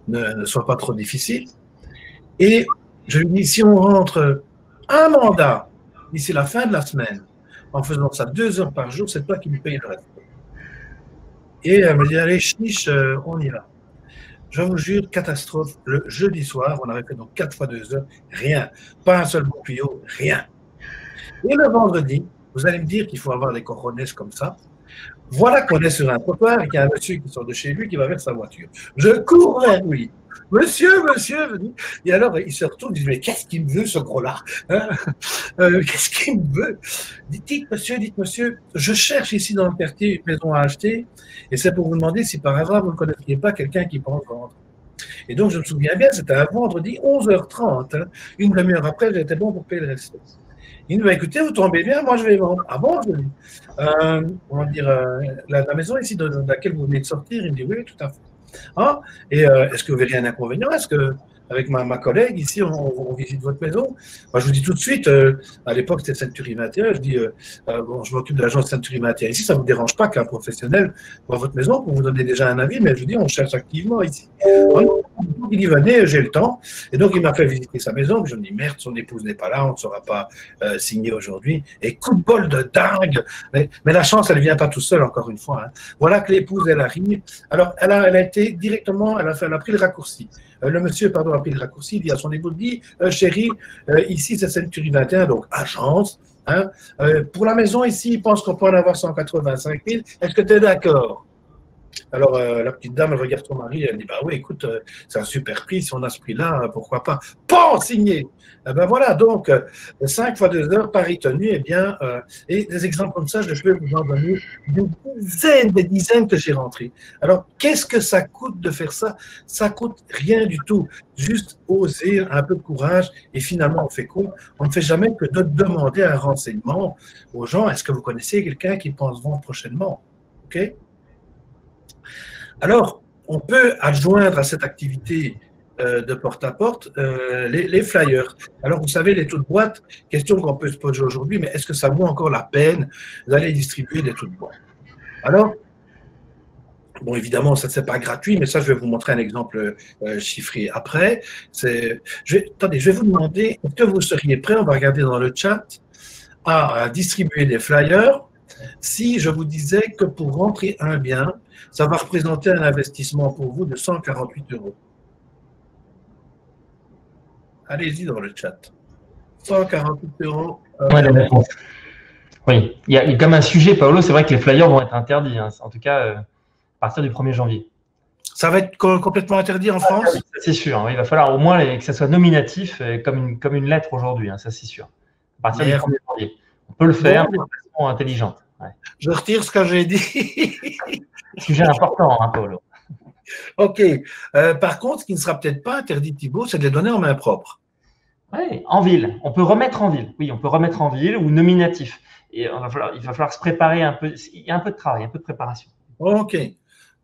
ne soit pas trop difficile. Et je lui dis, si on rentre un mandat d'ici la fin de la semaine, en faisant ça 2 heures par jour, c'est toi qui me payes le reste. Et elle me dit, allez, chiche, on y va. Je vous jure, catastrophe. Le jeudi soir, on avait fait donc 4 fois 2 heures, rien. Pas un seul bon tuyau, rien. Et le vendredi, vous allez me dire qu'il faut avoir des cojones comme ça. Voilà qu'on est sur un trottoir et qu'il y a un monsieur qui sort de chez lui qui va vers sa voiture. Je cours vers lui. Monsieur, monsieur. Et alors, il se retourne, il dit, mais qu'est-ce qu'il me veut, ce gros-là, hein, qu'est-ce qu'il me veut? Dites, monsieur, je cherche ici dans le quartier une maison à acheter et c'est pour vous demander si par hasard vous ne connaîtriez pas quelqu'un qui pense vendre. Et donc, je me souviens bien, c'était un vendredi, 11h30. Hein, une demi-heure après, j'étais bon pour payer le resto. Il me dit, écoutez, vous tombez bien, moi je vais vendre. Ah bon, je dis, comment dire, la maison ici de laquelle vous venez de sortir, il me dit, oui, tout à fait. Ah, et est-ce que vous verriez un inconvénient? Est-ce que, avec ma collègue ici, on visite votre maison? Moi, je vous dis tout de suite, à l'époque, c'était Century 21, je dis, bon, je m'occupe de l'agence Century 21 ici, ça ne vous dérange pas qu'un professionnel voit votre maison pour vous donner déjà un avis, mais je dis, on cherche activement ici. Il dit, venez, j'ai le temps. Et donc, il m'a fait visiter sa maison. Je me dis, merde, son épouse n'est pas là, on ne saura pas signer aujourd'hui. Et coup de bol de dingue. Mais la chance, elle ne vient pas tout seul, encore une fois. Hein. Voilà que l'épouse, elle arrive. Alors, elle a été directement, elle a pris le raccourci. Le monsieur, pardon, a pris le raccourci. Il dit à son épouse, dit, chérie, ici, c'est Century 21, donc agence. Hein, pour la maison ici, il pense qu'on peut en avoir 185 000. Est-ce que tu es d'accord? Alors, la petite dame, elle regarde son mari, elle dit, bah oui, écoute, c'est un super prix, si on a ce prix-là, pourquoi pas? Pas signé! Ben voilà, donc, 5 fois 2 heures, pari tenu, eh bien, et des exemples comme ça, je peux vous en donner des dizaines que j'ai rentrés. Alors, qu'est-ce que ça coûte de faire ça? Ça coûte rien du tout. Juste oser, un peu de courage, et finalement, on fait quoi? On ne fait jamais que de demander un renseignement aux gens. Est-ce que vous connaissez quelqu'un qui pense vendre prochainement? OK? Alors, on peut adjoindre à cette activité de porte-à-porte les flyers. Alors, vous savez, les toutes boîtes, question qu'on peut se poser aujourd'hui, mais est-ce que ça vaut encore la peine d'aller distribuer des toutes boîtes? Alors, bon, évidemment, ça, c'est pas gratuit, mais ça, je vais vous montrer un exemple chiffré après. Attendez, je vais vous demander, est-ce que vous seriez prêt, on va regarder dans le chat, à distribuer des flyers si je vous disais que pour rentrer un bien, ça va représenter un investissement pour vous de 148 €. Allez-y dans le chat. 148 €. Ouais, la réponse. Oui, il y a comme un sujet, Paolo, c'est vrai que les flyers vont être interdits, hein, en tout cas à partir du 1er janvier. Ça va être complètement interdit en France? Oui, ça c'est sûr, hein, il va falloir au moins que ça soit nominatif, comme une lettre aujourd'hui, hein, ça c'est sûr. À partir du 1er janvier. On peut le faire, mais de façon intelligente. Ouais. Je retire ce que j'ai dit. Sujet important, hein, Paolo. OK. Par contre, ce qui ne sera peut-être pas interdit, Thibaut, c'est de les donner en main propre. Oui, en ville. On peut remettre en ville. Oui, on peut remettre en ville ou nominatif. Et il va falloir se préparer un peu. Il y a un peu de travail, un peu de préparation. OK.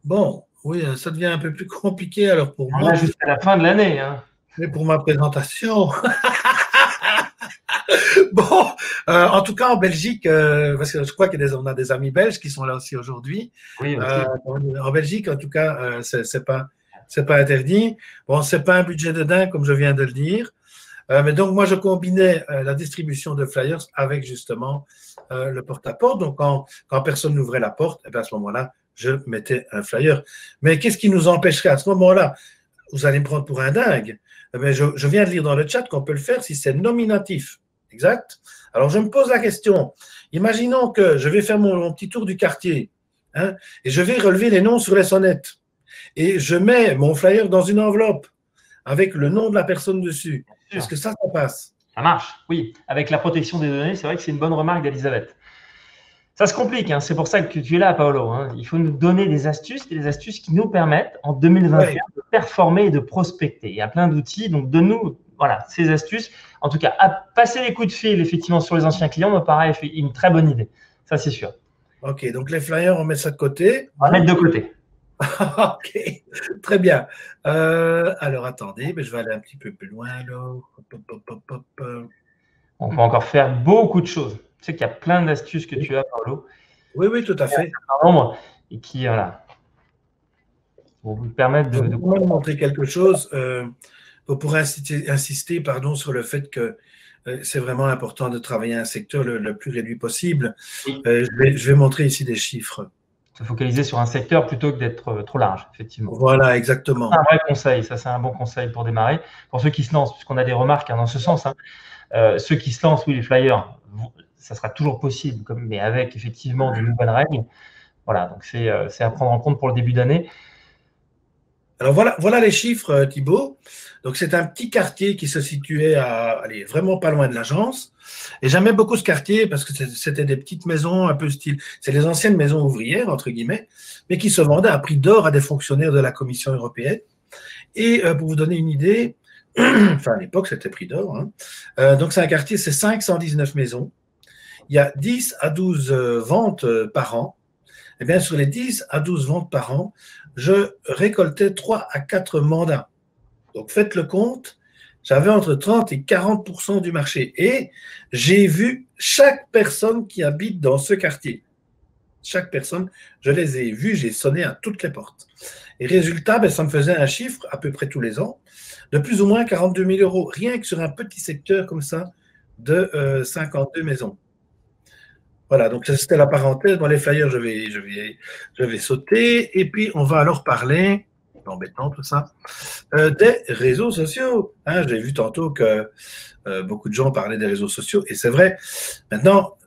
Bon, oui, ça devient un peu plus compliqué alors pour moi. Jusqu'à la fin de l'année. Hein. Mais pour ma présentation. Bon, en tout cas en Belgique, parce que je crois qu'on a des amis belges qui sont là aussi aujourd'hui. Oui, en Belgique, en tout cas, c'est pas interdit. Bon, c'est pas un budget de dingue comme je viens de le dire. Mais donc moi je combinais la distribution de flyers avec justement le porte-à-porte. Donc quand personne n'ouvrait la porte, et bien à ce moment-là, je mettais un flyer. Mais qu'est-ce qui nous empêcherait à ce moment-là? Vous allez me prendre pour un dingue. Mais je viens de lire dans le chat qu'on peut le faire si c'est nominatif. Exact. Alors, je me pose la question. Imaginons que je vais faire mon petit tour du quartier hein, et je vais relever les noms sur les sonnettes. Et je mets mon flyer dans une enveloppe avec le nom de la personne dessus. Est-ce que ça passe? Ça marche, oui. Avec la protection des données, c'est vrai que c'est une bonne remarque d'Elisabeth. Ça se complique, hein. C'est pour ça que tu es là, Paolo. Hein. Il faut nous donner des astuces qui nous permettent, en 2021, de performer et de prospecter. Il y a plein d'outils, donc donne-nous voilà, ces astuces. En tout cas, à passer les coups de fil, effectivement, sur les anciens clients, me paraît une très bonne idée. Ça, c'est sûr. OK, donc les flyers, on met ça de côté. On va mettre de côté. Ok, très bien. Alors, attendez, mais je vais aller un petit peu plus loin. Alors. On peut encore faire beaucoup de choses. Tu sais qu'il y a plein d'astuces que tu as, Paolo, Oui, oui, tout à fait. un nombre, et qui, voilà, vont vous permettre Je vais de... quand même montrer quelque chose pour insister, pardon, sur le fait que c'est vraiment important de travailler un secteur le plus réduit possible. Oui, Je vais montrer ici des chiffres. se focaliser sur un secteur plutôt que d'être trop large, effectivement. Voilà, C'est un exactement. vrai conseil, ça c'est un bon conseil pour démarrer. Pour ceux qui se lancent, puisqu'on a des remarques dans ce sens, hein. Ceux qui se lancent, oui, les flyers, ça sera toujours possible, mais avec effectivement de nouvelles règles. Voilà, donc c'est à prendre en compte pour le début d'année. Alors voilà les chiffres, Thibault. Donc c'est un petit quartier qui se situait allez, vraiment pas loin de l'agence. Et j'aimais beaucoup ce quartier parce que c'était des petites maisons un peu style, c'est les anciennes maisons ouvrières, entre guillemets, mais qui se vendaient à prix d'or à des fonctionnaires de la Commission européenne. Et pour vous donner une idée, enfin à l'époque c'était prix d'or, hein. Donc c'est un quartier, c'est 519 maisons. Il y a 10 à 12 ventes par an. Eh bien, sur les 10 à 12 ventes par an, je récoltais 3 à 4 mandats. Donc, faites le compte, j'avais entre 30 et 40% du marché. Et j'ai vu chaque personne qui habite dans ce quartier. Chaque personne, je les ai vus, j'ai sonné à toutes les portes. Et résultat, ben, ça me faisait un chiffre à peu près tous les ans de plus ou moins 42 000 euros, rien que sur un petit secteur comme ça de 52 maisons. Voilà, donc c'était la parenthèse. Dans les flyers, je vais sauter. Et puis, on va alors parler, c'est embêtant tout ça, des réseaux sociaux. Hein, j'ai vu tantôt que beaucoup de gens parlaient des réseaux sociaux. Et c'est vrai, maintenant,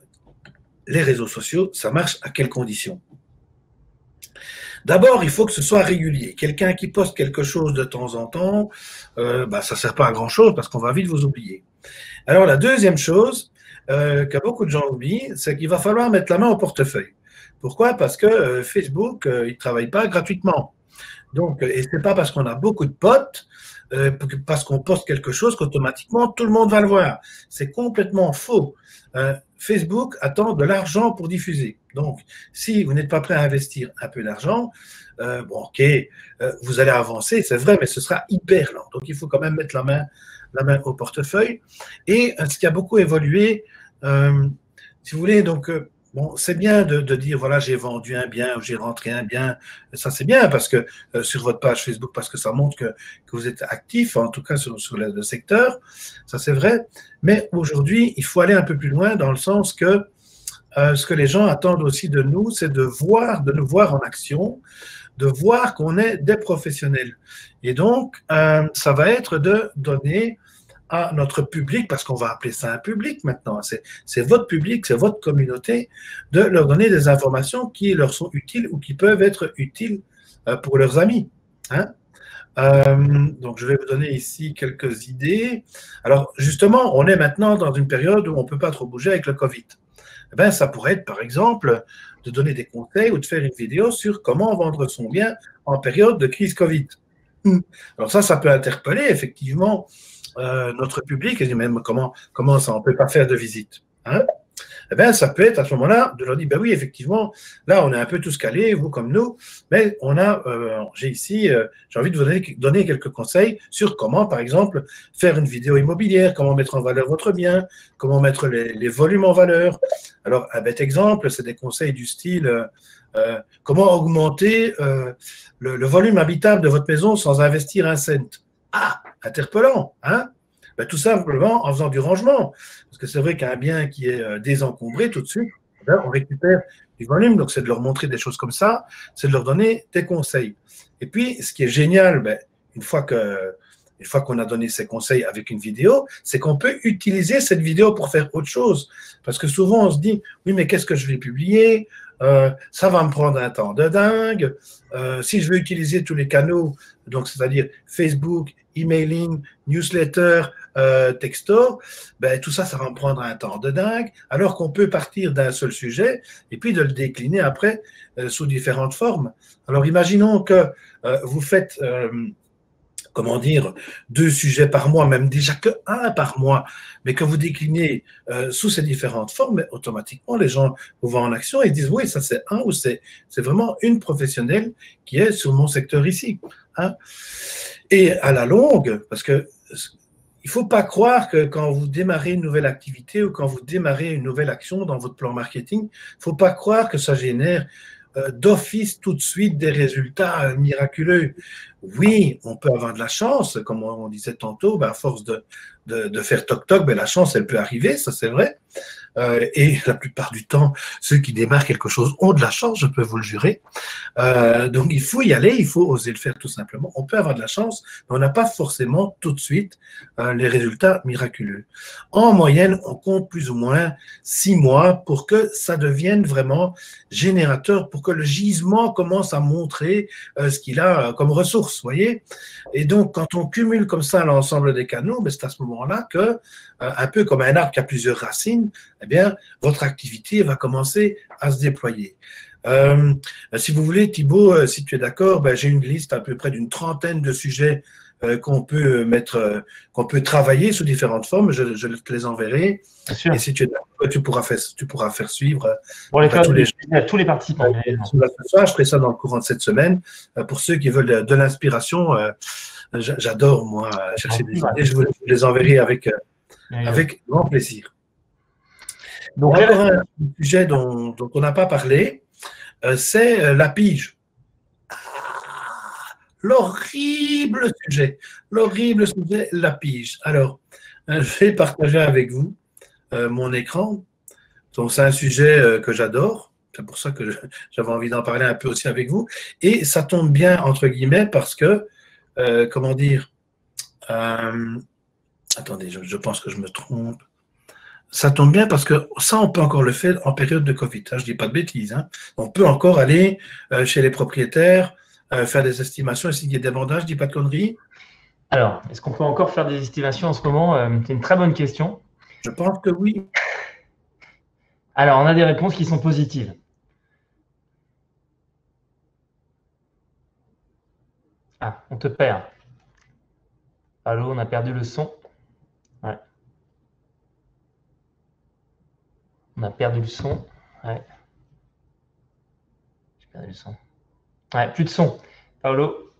les réseaux sociaux, ça marche à quelles conditions? D'abord, il faut que ce soit régulier. Quelqu'un qui poste quelque chose de temps en temps, bah, ça ne sert pas à grand-chose parce qu'on va vite vous oublier. Alors, la deuxième chose que beaucoup de gens oublient, c'est qu'il va falloir mettre la main au portefeuille. Pourquoi? Parce que Facebook, il ne travaille pas gratuitement. Donc, et ce n'est pas parce qu'on a beaucoup de potes, parce qu'on poste quelque chose qu'automatiquement tout le monde va le voir. C'est complètement faux. Facebook attend de l'argent pour diffuser. Donc, si vous n'êtes pas prêt à investir un peu d'argent, bon, ok, vous allez avancer, c'est vrai, mais ce sera hyper lent. Donc, il faut quand même mettre la main au portefeuille. Et ce qui a beaucoup évolué, si vous voulez, donc, bon, c'est bien de dire, voilà, j'ai vendu un bien ou j'ai rentré un bien. Ça, c'est bien parce que sur votre page Facebook, parce que ça montre que vous êtes actif, en tout cas sur le secteur. Ça, c'est vrai. Mais aujourd'hui, il faut aller un peu plus loin dans le sens que ce que les gens attendent aussi de nous, c'est de nous voir en action, de voir qu'on est des professionnels. Et donc, ça va être de donner à notre public, parce qu'on va appeler ça un public maintenant, c'est votre public, c'est votre communauté, de leur donner des informations qui leur sont utiles ou qui peuvent être utiles pour leurs amis. Hein? Donc, je vais vous donner ici quelques idées. Alors, justement, on est maintenant dans une période où on ne peut pas trop bouger avec le Covid. Eh bien, ça pourrait être, par exemple, de donner des conseils ou de faire une vidéo sur comment vendre son bien en période de crise Covid. Alors ça peut interpeller effectivement notre public et même comment ça, on ne peut pas faire de visite. Hein? Eh bien, ça peut être à ce moment-là de leur dire, ben oui, effectivement, là, on est un peu tous calés, vous comme nous, mais j'ai ici, j'ai envie de vous donner quelques conseils sur comment, par exemple, faire une vidéo immobilière, comment mettre en valeur votre bien, comment mettre les volumes en valeur. Alors, un bête exemple, c'est des conseils du style, comment augmenter le volume habitable de votre maison sans investir un cent. Ah, interpellant, hein? Ben, tout simplement en faisant du rangement. Parce que c'est vrai qu'un bien qui est désencombré, tout de suite, ben, on récupère du volume. Donc, c'est de leur montrer des choses comme ça, c'est de leur donner des conseils. Et puis, ce qui est génial, ben, une fois qu'on a donné ces conseils avec une vidéo, c'est qu'on peut utiliser cette vidéo pour faire autre chose. Parce que souvent, on se dit, oui, mais qu'est-ce que je vais publier? Ça va me prendre un temps de dingue. Si je veux utiliser tous les canaux, donc c'est-à-dire Facebook, emailing, newsletter, texto, ben, tout ça, ça va me prendre un temps de dingue, alors qu'on peut partir d'un seul sujet et puis de le décliner après sous différentes formes. Alors imaginons que vous faites comment dire, 2 sujets par mois, même déjà que 1 par mois, mais que vous déclinez sous ces différentes formes, automatiquement, les gens vous voient en action et disent, oui, ça c'est un ou c'est vraiment une professionnelle qui est sur mon secteur ici. Hein. Et à la longue, parce que il ne faut pas croire que quand vous démarrez une nouvelle activité ou quand vous démarrez une nouvelle action dans votre plan marketing, il ne faut pas croire que ça génère d'office tout de suite des résultats miraculeux. Oui, on peut avoir de la chance, comme on disait tantôt, ben à force de faire toc-toc, ben la chance, elle peut arriver, ça c'est vrai. Et la plupart du temps, ceux qui démarrent quelque chose ont de la chance, je peux vous le jurer. Donc, il faut y aller, il faut oser le faire tout simplement. On peut avoir de la chance, mais on n'a pas forcément tout de suite les résultats miraculeux. En moyenne, on compte plus ou moins 6 mois pour que ça devienne vraiment générateur, pour que le gisement commence à montrer ce qu'il a comme ressources, voyez. Et donc, quand on cumule comme ça l'ensemble des canaux, ben, c'est à ce moment-là que, un peu comme un arbre qui a plusieurs racines, eh bien, votre activité va commencer à se déployer. Si vous voulez, Thibaut, si tu es d'accord, ben, j'ai une liste à peu près d'une trentaine de sujets qu'on peut qu'on peut travailler sous différentes formes. Je te les enverrai. Et si tu es d'accord, tu pourras faire suivre tous les participants. Je ferai ça dans le courant de cette semaine. Pour ceux qui veulent de l'inspiration, j'adore, moi, chercher des idées. Je vous les enverrai avec grand plaisir. Donc, encore un sujet dont on n'a pas parlé, c'est la pige. L'horrible sujet, la pige. Alors, je vais partager avec vous mon écran. Donc, c'est un sujet que j'adore. C'est pour ça que j'avais envie d'en parler un peu aussi avec vous. Et ça tombe bien, entre guillemets, parce que, comment dire, attendez, je pense que je me trompe. Ça tombe bien parce que ça, on peut encore le faire en période de Covid. Je ne dis pas de bêtises. Hein. On peut encore aller chez les propriétaires, faire des estimations, essayer des bandages, je ne dis pas de conneries. Alors, est-ce qu'on peut encore faire des estimations en ce moment? C'est une très bonne question. Je pense que oui. Alors, on a des réponses qui sont positives. Ah, on te perd. Allô, on a perdu le son. Ouais. On a perdu le son. Ouais. J'ai perdu le son. Ouais, plus de son. Paolo,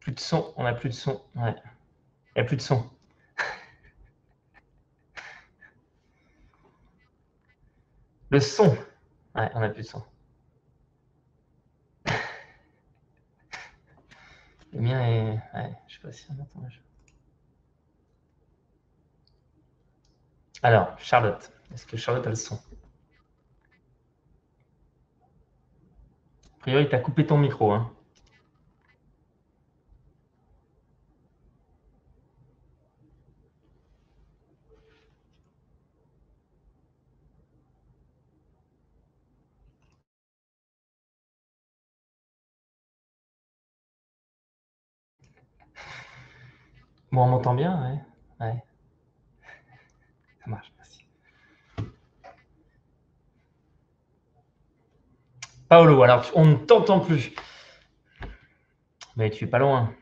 plus de son. On n'a plus de son. Ouais. Il n'y a plus de son. Le son. Ouais, on n'a plus de son. Le mien est. Ouais, je sais pas si on entend. Alors, Charlotte. Est-ce que Charlotte a le son? A priori, tu as coupé ton micro. Hein. Bon, on m'entend bien? Ouais. Ouais. Ça marche, merci. Paolo, alors on ne t'entend plus. Mais tu es pas loin.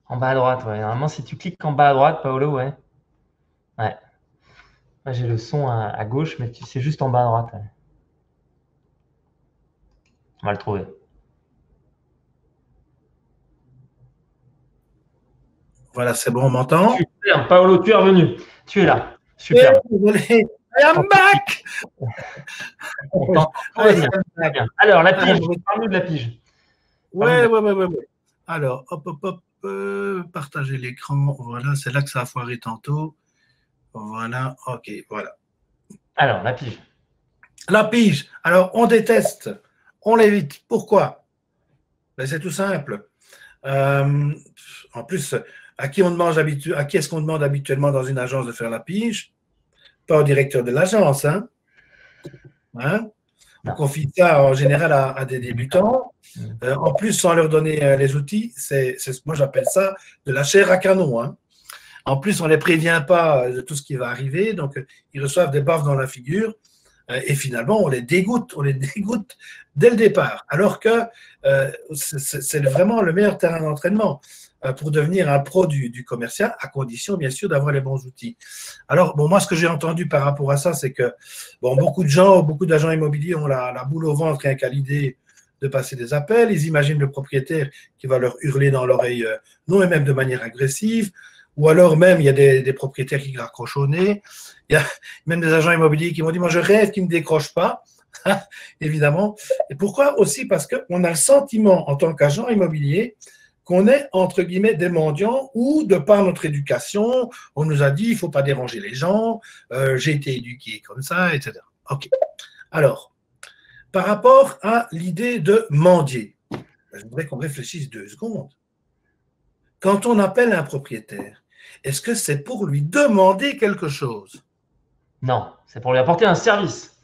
En bas à droite, ouais. Normalement, si tu cliques en bas à droite, Paolo, ouais. Ouais. Moi, j'ai le son à gauche, mais c'est juste en bas à droite. Ouais. On va le trouver. Voilà, c'est bon, on m'entend? Super, Paolo, tu es revenu. Tu es là. Super. Désolé. I am back. Alors, la pige, parle-nous de la pige. Ouais. Alors, hop. Partager l'écran. Voilà, c'est là que ça a foiré tantôt. Voilà, ok, voilà. Alors, la pige. La pige. Alors, on déteste, on l'évite. Pourquoi? Ben, c'est tout simple. En plus, à qui est-ce qu'on demande habituellement dans une agence de faire la pige? Pas au directeur de l'agence, hein? On confie ça en général à des débutants. En plus, sans leur donner les outils, moi j'appelle ça de la chair à canon. Hein. En plus, on ne les prévient pas de tout ce qui va arriver, donc ils reçoivent des baffes dans la figure. Et finalement, on les dégoûte dès le départ. Alors que c'est vraiment le meilleur terrain d'entraînement pour devenir un pro du commercial, à condition, bien sûr, d'avoir les bons outils. Alors, bon, moi, ce que j'ai entendu par rapport à ça, c'est que bon, beaucoup de gens, beaucoup d'agents immobiliers ont la boule au ventre rien qu'à l'idée de passer des appels. Ils imaginent le propriétaire qui va leur hurler dans l'oreille, non, et même de manière agressive. Ou alors même, il y a des propriétaires qui raccrochent au nez. Il y a même des agents immobiliers qui m'ont dit, moi, je rêve qu'ils ne me décrochent pas, évidemment. Et pourquoi aussi? Parce qu'on a le sentiment, en tant qu'agent immobilier, qu'on est, entre guillemets, des mendiants ou, de par notre éducation, on nous a dit, il ne faut pas déranger les gens, j'ai été éduqué comme ça, etc. OK. Alors, par rapport à l'idée de mendier, je voudrais qu'on réfléchisse 2 secondes. Quand on appelle un propriétaire, est-ce que c'est pour lui demander quelque chose? Non, c'est pour lui apporter un service.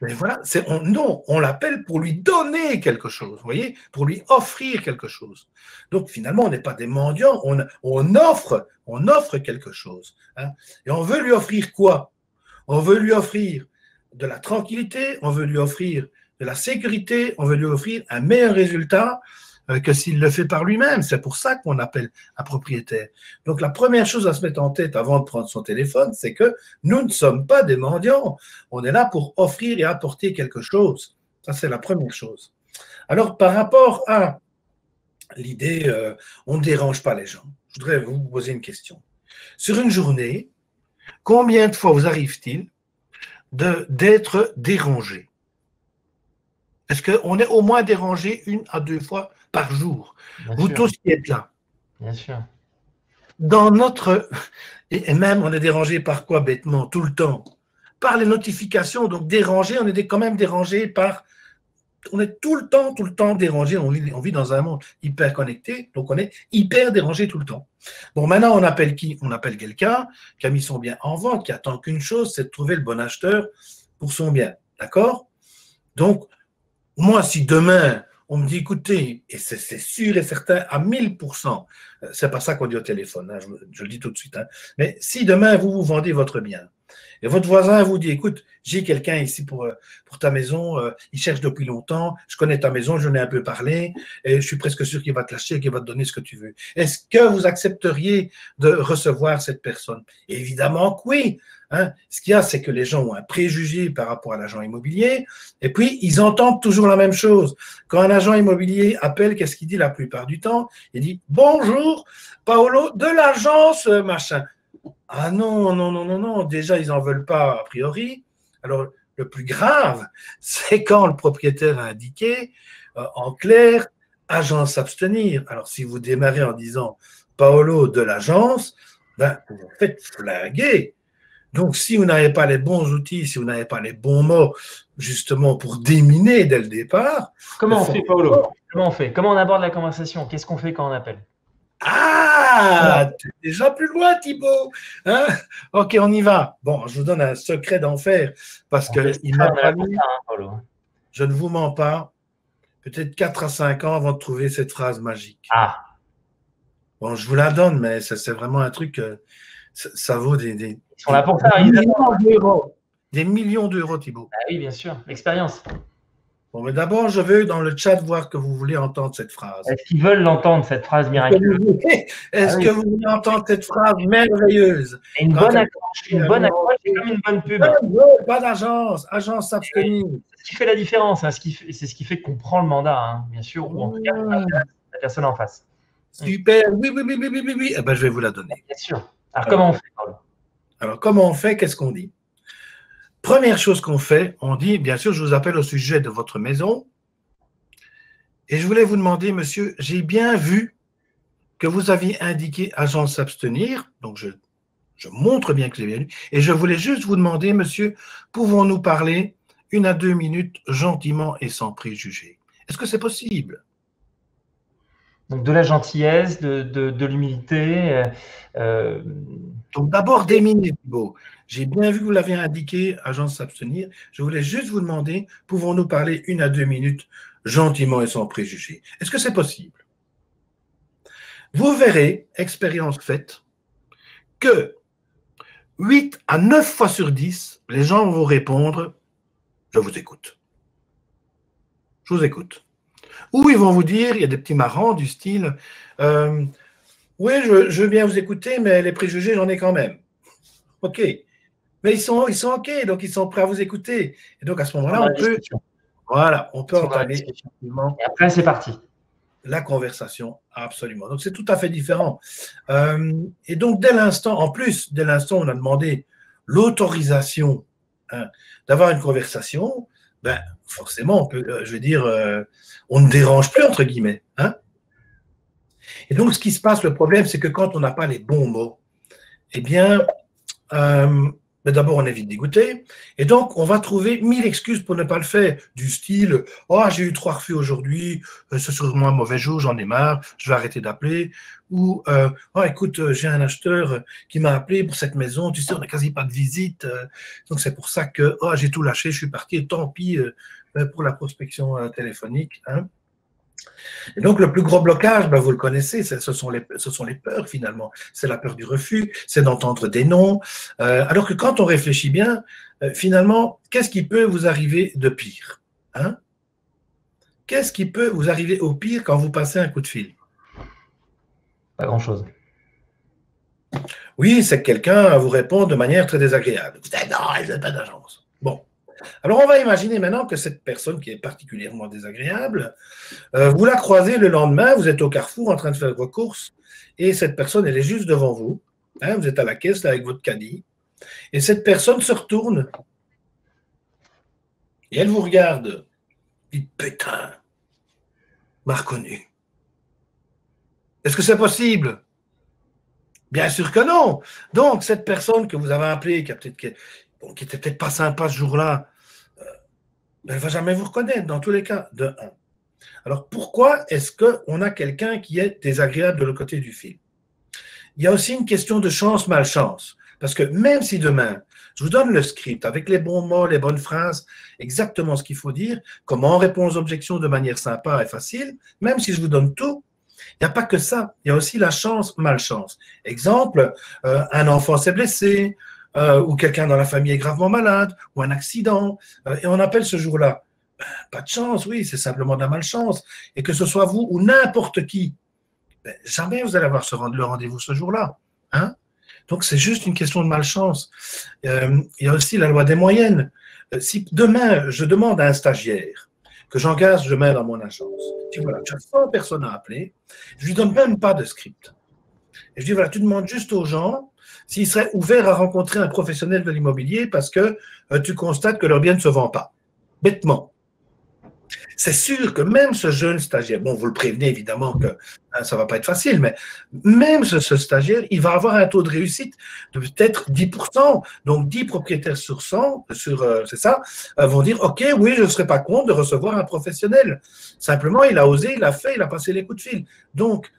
Mais voilà, non, on l'appelle pour lui donner quelque chose, vous voyez, pour lui offrir quelque chose. Donc finalement, on n'est pas des mendiants, on offre quelque chose. Hein. Et on veut lui offrir quoi? On veut lui offrir de la tranquillité, on veut lui offrir de la sécurité, on veut lui offrir un meilleur résultat que s'il le fait par lui-même. C'est pour ça qu'on appelle un propriétaire. Donc la première chose à se mettre en tête avant de prendre son téléphone, c'est que nous ne sommes pas des mendiants. On est là pour offrir et apporter quelque chose. Ça, c'est la première chose. Alors, par rapport à l'idée on ne dérange pas les gens, je voudrais vous poser une question. Sur une journée, combien de fois vous arrive-t-il d'être dérangé? Est-ce qu'on est au moins dérangé 1 à 2 fois par jour? Bien Vous sûr. tous qui êtes là. Bien sûr. Dans notre... Et même, on est dérangé par quoi, bêtement? Tout le temps. Par les notifications. Donc, dérangé, on est quand même dérangé par... On est tout le temps dérangé. On vit dans un monde hyper connecté. Donc, on est hyper dérangé tout le temps. Bon, maintenant, on appelle qui? On appelle quelqu'un qui a mis son bien en vente, qui attend qu'une chose, c'est de trouver le bon acheteur pour son bien. D'accord? Donc, moi, si demain, on me dit, écoutez, et c'est sûr et certain, à 1000%, c'est pas ça qu'on dit au téléphone, hein, je le dis tout de suite, hein, mais si demain, vous vendez votre bien, et votre voisin vous dit, écoute, j'ai quelqu'un ici pour ta maison, il cherche depuis longtemps, je connais ta maison, je n'ai un peu parlé, et je suis presque sûr qu'il va te lâcher, qu'il va te donner ce que tu veux. Est-ce que vous accepteriez de recevoir cette personne? Évidemment que oui. Hein. Ce qu'il y a, c'est que les gens ont un préjugé par rapport à l'agent immobilier, et puis ils entendent toujours la même chose. Quand un agent immobilier appelle, qu'est-ce qu'il dit la plupart du temps? Il dit « Bonjour, Paolo, de l'agence machin ». Ah non, non, non, non, non, déjà ils n'en veulent pas a priori. Alors le plus grave, c'est quand le propriétaire a indiqué en clair « agence s'abstenir ». Alors si vous démarrez en disant « Paolo de l'agence », ben, vous vous faites flinguer. Donc, si vous n'avez pas les bons outils, si vous n'avez pas les bons mots, justement, pour déminer dès le départ… Comment on fait, Paolo? Comment on fait? Comment on aborde la conversation? Qu'est-ce qu'on fait quand on appelle? Ah, tu es déjà plus loin, Thibaut. Hein? Ok, on y va. Bon, je vous donne un secret d'enfer, parce qu'il m'a fallu, je ne vous mens pas, peut-être 4 à 5 ans avant de trouver cette phrase magique. Ah. Bon, je vous la donne, mais c'est vraiment un truc… ça vaut des millions d'euros, Thibaut. Ah oui, bien sûr, l'expérience. Bon, mais d'abord, je veux dans le chat voir que vous voulez entendre cette phrase. Est-ce qu'ils veulent l'entendre, cette phrase miraculeuse? Est-ce que vous voulez entendre cette phrase merveilleuse? Et une bonne accroche, c'est comme une bonne pub. Pas d'agence, agence s'abstenir. C'est ce qui fait la différence, hein, c'est ce qui fait qu'on prend le mandat, hein, bien sûr, ou en tout cas la personne en face. Super, oui. Eh ben, je vais vous la donner. Bien sûr. Alors, comment on fait, Paolo? Alors, comment on fait? Qu'est-ce qu'on dit? Première chose qu'on fait, on dit, bien sûr, je vous appelle au sujet de votre maison. Et je voulais vous demander, monsieur, j'ai bien vu que vous aviez indiqué agence s'abstenir. Donc, je montre bien que j'ai bien vu. Et je voulais juste vous demander, monsieur, pouvons-nous parler 1 à 2 minutes gentiment et sans préjugés? Est-ce que c'est possible? Donc, de la gentillesse, de l'humilité. Donc, d'abord, déminer, Thibaut. J'ai bien vu que vous l'aviez indiqué, agence s'abstenir. Je voulais juste vous demander, pouvons-nous parler 1 à 2 minutes gentiment et sans préjugés? Est-ce que c'est possible? Vous verrez, expérience faite, que 8 à 9 fois sur 10, les gens vont répondre Je vous écoute. Je vous écoute. Ou ils vont vous dire, il y a des petits marrants du style oui, je veux bien vous écouter, mais les préjugés, j'en ai quand même. OK. Mais ils sont OK, donc ils sont prêts à vous écouter. Et donc à ce moment-là, on peut entamer et après, c'est parti. La conversation, absolument. Donc c'est tout à fait différent. Et donc dès l'instant, en plus, dès l'instant où on a demandé l'autorisation d'avoir une conversation, ben, forcément, on peut, je veux dire, on ne dérange plus, entre guillemets. Hein. Et donc, ce qui se passe, le problème, c'est que quand on n'a pas les bons mots, eh bien, d'abord, on est vite dégoûté. Et donc, on va trouver 1000 excuses pour ne pas le faire. Du style, oh, j'ai eu 3 refus aujourd'hui, c'est sûrement un mauvais jour, j'en ai marre, je vais arrêter d'appeler. Ou, oh, écoute, j'ai un acheteur qui m'a appelé pour cette maison, tu sais, on n'a quasi pas de visite. Donc, c'est pour ça que, oh, j'ai tout lâché, je suis parti, tant pis pour la prospection téléphonique. Hein. Et donc, le plus gros blocage, ben, vous le connaissez, ce sont les peurs finalement. C'est la peur du refus, c'est d'entendre des noms. Alors que quand on réfléchit bien, finalement, qu'est-ce qui peut vous arriver de pire, hein? Qu'est-ce qui peut vous arriver au pire quand vous passez un coup de fil? Pas grand-chose. Oui, c'est que quelqu'un vous répond de manière très désagréable. Vous dites, non, il n'a pas d'agence. Bon. Alors, on va imaginer maintenant que cette personne qui est particulièrement désagréable, vous la croisez le lendemain, vous êtes au carrefour en train de faire vos courses, et cette personne, elle est juste devant vous. Hein, vous êtes à la caisse là, avec votre caddie, et cette personne se retourne, et elle vous regarde. Dit, putain, m'a reconnu. Est-ce que c'est possible? Bien sûr que non. Donc, cette personne que vous avez appelée, qui était peut-être pas sympa ce jour-là, elle ne va jamais vous reconnaître, dans tous les cas, de un. Alors, pourquoi est-ce qu'on a quelqu'un qui est désagréable de l'autre côté du fil? Il y a aussi une question de chance-malchance. Parce que même si demain, je vous donne le script avec les bons mots, les bonnes phrases, exactement ce qu'il faut dire, comment on répond aux objections de manière sympa et facile, même si je vous donne tout, il n'y a pas que ça. Il y a aussi la chance-malchance. Exemple, un enfant s'est blessé, ou quelqu'un dans la famille est gravement malade, ou un accident, et on appelle ce jour-là. Ben, pas de chance, oui, c'est simplement de la malchance. Et que ce soit vous ou n'importe qui, ben, jamais vous allez avoir le rendez-vous ce jour-là. Hein? Donc, c'est juste une question de malchance. Il y a aussi la loi des moyennes. Si demain, je demande à un stagiaire que j'engage demain dans mon agence, je dis, voilà, tu as 100 personnes à appeler, je ne lui donne même pas de script. Et je dis, voilà, tu demandes juste aux gens s'ils seraient ouverts à rencontrer un professionnel de l'immobilier parce que tu constates que leur bien ne se vend pas. Bêtement. C'est sûr que même ce jeune stagiaire, bon, vous le prévenez évidemment que ça ne va pas être facile, mais même ce stagiaire, il va avoir un taux de réussite de peut-être 10%. Donc 10 propriétaires sur 100, c'est ça, vont dire, OK, oui, je ne serais pas contre de recevoir un professionnel. Simplement, il a osé, il a fait, il a passé les coups de fil. Donc,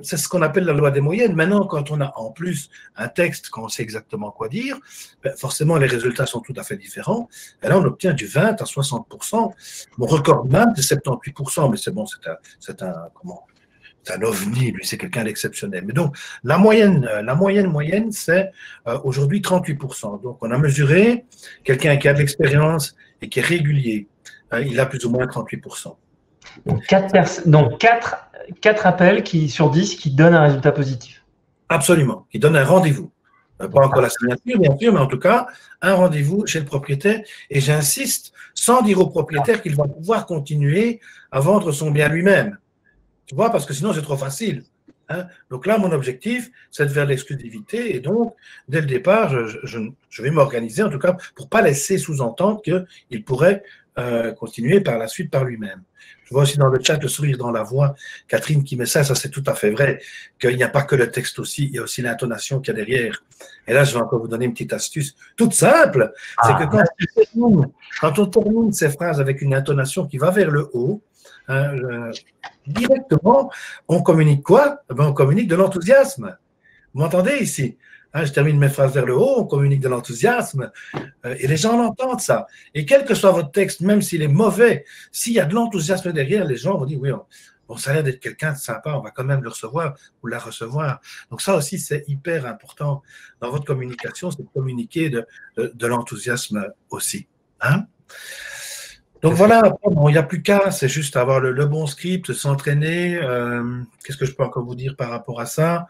c'est ce qu'on appelle la loi des moyennes. Maintenant, quand on a en plus un texte, quand on sait exactement quoi dire, ben forcément, les résultats sont tout à fait différents. Et là, on obtient du 20 à 60%. Mon record même, c'est 78%, mais c'est bon, c'est un ovni, lui, c'est quelqu'un d'exceptionnel. Mais donc, la moyenne, c'est aujourd'hui 38%. Donc, on a mesuré quelqu'un qui a de l'expérience et qui est régulier. Il a plus ou moins 38%. Donc, 4 appels sur 10 qui donnent un résultat positif. Absolument, qui donnent un rendez-vous. Pas encore la signature, bien sûr, mais en tout cas, un rendez-vous chez le propriétaire. Et j'insiste, sans dire au propriétaire qu'il va pouvoir continuer à vendre son bien lui-même. Tu vois, parce que sinon, c'est trop facile. Hein? Donc là, mon objectif, c'est de faire l'exclusivité. Et donc, dès le départ, je vais m'organiser, en tout cas, pour ne pas laisser sous-entendre qu'il pourrait continuer par la suite par lui-même. Je vois aussi dans le chat le sourire dans la voix. Catherine qui met ça c'est tout à fait vrai, qu'il n'y a pas que le texte aussi, il y a aussi l'intonation qu'il y a derrière. Et là, je vais encore vous donner une petite astuce toute simple. C'est que quand on termine ces phrases avec une intonation qui va vers le haut, directement, on communique quoi? Ben, on communique de l'enthousiasme. Vous m'entendez ici? Je termine mes phrases vers le haut, on communique de l'enthousiasme, et les gens l'entendent ça. Et quel que soit votre texte, même s'il est mauvais, s'il y a de l'enthousiasme derrière, les gens vont dire, oui, bon, ça a l'air d'être quelqu'un de sympa, on va quand même le recevoir ou la recevoir. Donc ça aussi, c'est hyper important dans votre communication, c'est de communiquer de l'enthousiasme aussi. Hein? Donc voilà, bon, il n'y a plus qu'à, c'est juste avoir le bon script, s'entraîner. Qu'est-ce que je peux encore vous dire par rapport à ça?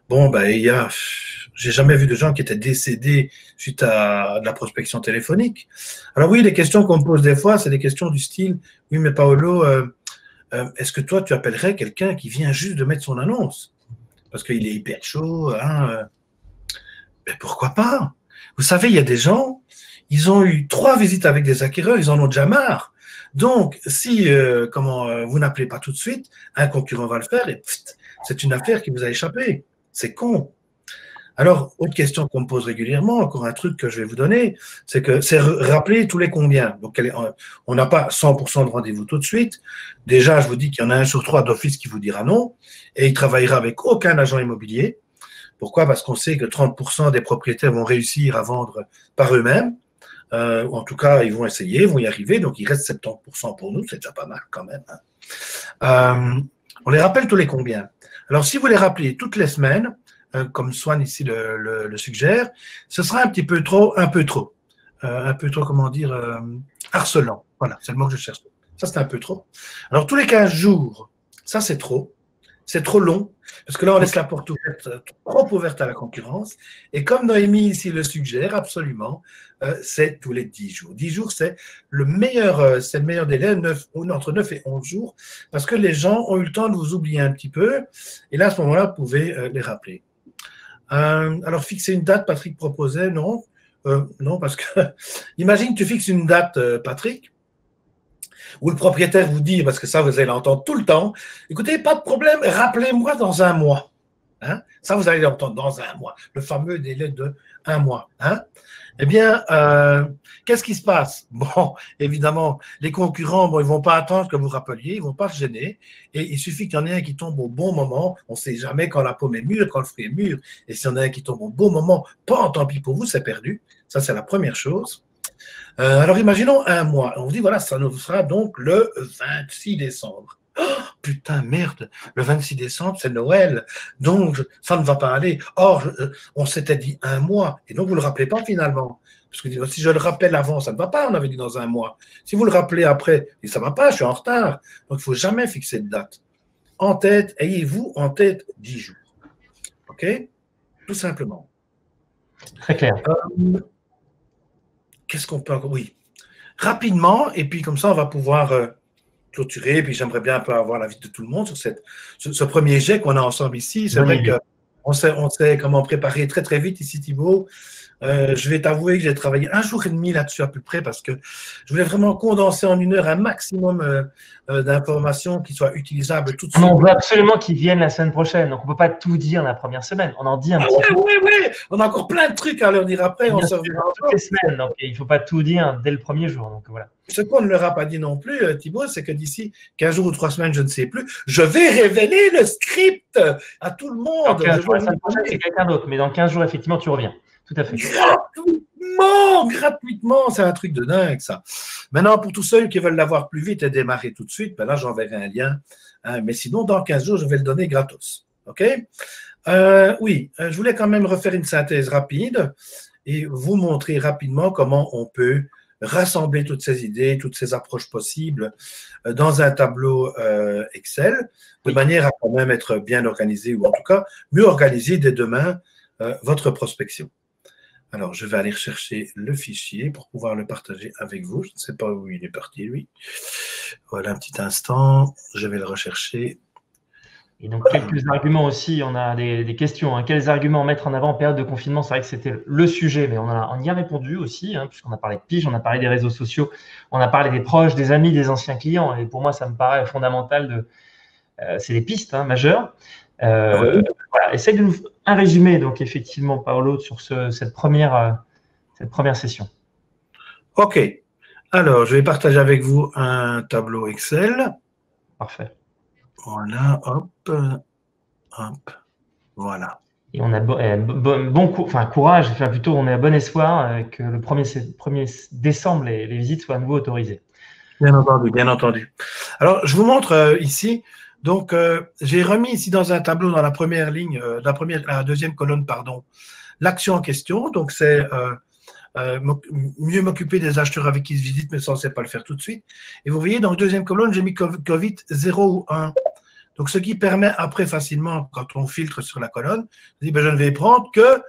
Bon, ben, j'ai jamais vu de gens qui étaient décédés suite à de la prospection téléphonique. Alors oui, les questions qu'on me pose des fois, c'est des questions du style, oui, mais Paolo, est-ce que toi, tu appellerais quelqu'un qui vient juste de mettre son annonce? Parce qu'il est hyper chaud, hein? Ben, pourquoi pas? Vous savez, il y a des gens, ils ont eu 3 visites avec des acquéreurs, ils en ont déjà marre. Donc, si vous n'appelez pas tout de suite, un concurrent va le faire et c'est une affaire qui vous a échappé. C'est con. Alors, autre question qu'on me pose régulièrement, encore un truc que je vais vous donner, c'est rappeler tous les combien. Donc, on n'a pas 100% de rendez-vous tout de suite. Déjà, je vous dis qu'il y en a 1 sur 3 d'office qui vous dira non, et il travaillera avec aucun agent immobilier. Pourquoi? Parce qu'on sait que 30% des propriétaires vont réussir à vendre par eux-mêmes. En tout cas, ils vont essayer, ils vont y arriver. Donc, il reste 70% pour nous. C'est déjà pas mal quand même. Hein. On les rappelle tous les combien. Alors, si vous les rappelez toutes les semaines, comme Swan ici le suggère, ce sera un peu trop, comment dire, harcelant. Voilà, c'est le mot que je cherche. Ça, c'est un peu trop. Alors, tous les 15 jours, ça, c'est trop. C'est trop long, parce que là, on laisse la porte ouverte, trop ouverte à la concurrence. Et comme Noémie ici le suggère, absolument, c'est tous les 10 jours. 10 jours, c'est le meilleur délai, entre 9 et 11 jours, parce que les gens ont eu le temps de vous oublier un petit peu. Et là, à ce moment-là, vous pouvez les rappeler. Alors, fixer une date, Patrick proposait, non. Non, parce que, imagine que tu fixes une date, Patrick, où le propriétaire vous dit, parce que ça, vous allez l'entendre tout le temps, écoutez, pas de problème, rappelez-moi dans 1 mois. Hein? Ça, vous allez l'entendre dans 1 mois, le fameux délai de 1 mois. Hein? Eh bien, qu'est-ce qui se passe? Bon, évidemment, les concurrents, bon, ils ne vont pas attendre que vous rappeliez, ils ne vont pas se gêner, et il suffit qu'il y en ait un qui tombe au bon moment. On ne sait jamais quand la pomme est mûre, quand le fruit est mûr, et s'il y en a un qui tombe au bon moment, pas tant pis pour vous, c'est perdu. Ça, c'est la première chose. Alors, imaginons 1 mois. On dit, voilà, ça nous sera donc le 26 décembre. Oh, putain, merde, le 26 décembre, c'est Noël. Donc, ça ne va pas aller. Or, on s'était dit 1 mois. Et donc, vous ne le rappelez pas finalement. Parce que si je le rappelle avant, ça ne va pas. On avait dit dans 1 mois. Si vous le rappelez après, et ça ne va pas, je suis en retard. Donc, il ne faut jamais fixer de date. En tête, ayez-vous en tête 10 jours. OK? Tout simplement. Très clair. Qu'est-ce qu'on peut encore? Oui. Rapidement, et puis comme ça, on va pouvoir clôturer. Puis j'aimerais bien un peu avoir l'avis de tout le monde sur ce premier jet qu'on a ensemble ici. C'est vrai qu'on sait comment préparer très, très vite ici, Thibaut. Je vais t'avouer que j'ai travaillé 1 jour et demi là-dessus à peu près parce que je voulais vraiment condenser en 1 heure un maximum d'informations qui soient utilisables tout de suite. On veut absolument qu'ils viennent la semaine prochaine, donc on ne peut pas tout dire la première semaine. On en dit un petit peu. Oui. On a encore plein de trucs à leur dire après. On se reverra toutes les semaines, donc il ne faut pas tout dire dès le premier jour. Donc voilà. Ce qu'on ne leur a pas dit non plus, Thibaut, c'est que d'ici 15 jours ou 3 semaines, je ne sais plus, je vais révéler le script à tout le monde. La semaine prochaine, c'est quelqu'un d'autre, mais dans 15 jours, effectivement, tu reviens. Tout à fait. Gratuitement, c'est un truc de dingue, ça. Maintenant, pour tous ceux qui veulent l'avoir plus vite et démarrer tout de suite, ben là, j'enverrai un lien. Hein, mais sinon, dans 15 jours, je vais le donner gratos. OK? Oui, je voulais quand même refaire une synthèse rapide et vous montrer rapidement comment on peut rassembler toutes ces idées, toutes ces approches possibles dans un tableau Excel, de manière à quand même être bien organisé, ou en tout cas mieux organisé dès demain votre prospection. Alors, je vais aller rechercher le fichier pour pouvoir le partager avec vous. Je ne sais pas où il est parti, lui. Voilà, un petit instant. Je vais le rechercher. Et donc, quelques arguments aussi. On a des questions. Hein. Quels arguments mettre en avant en période de confinement? C'est vrai que c'était le sujet, mais on y a répondu aussi, hein, puisqu'on a parlé de pige, on a parlé des réseaux sociaux, on a parlé des proches, des amis, des anciens clients. Et pour moi, ça me paraît fondamental. C'est des pistes majeures. Voilà, essaye de nous un résumé, donc effectivement, Paolo, sur cette première session. OK. Alors, je vais partager avec vous un tableau Excel. Parfait. Voilà, hop, voilà. Et on a courage, enfin plutôt on est à bon espoir que le 1er décembre, les visites soient à nouveau autorisées. Bien entendu, bien entendu. Alors, je vous montre ici. Donc, j'ai remis ici dans un tableau, dans la première ligne, la deuxième colonne, pardon, l'action en question. Donc, c'est mieux m'occuper des acheteurs avec qui je visite, mais ça, on ne sait pas le faire tout de suite. Et vous voyez, dans la deuxième colonne, j'ai mis Covid 0 ou 1. Donc, ce qui permet après facilement, quand on filtre sur la colonne, je dis, ben, je ne vais prendre que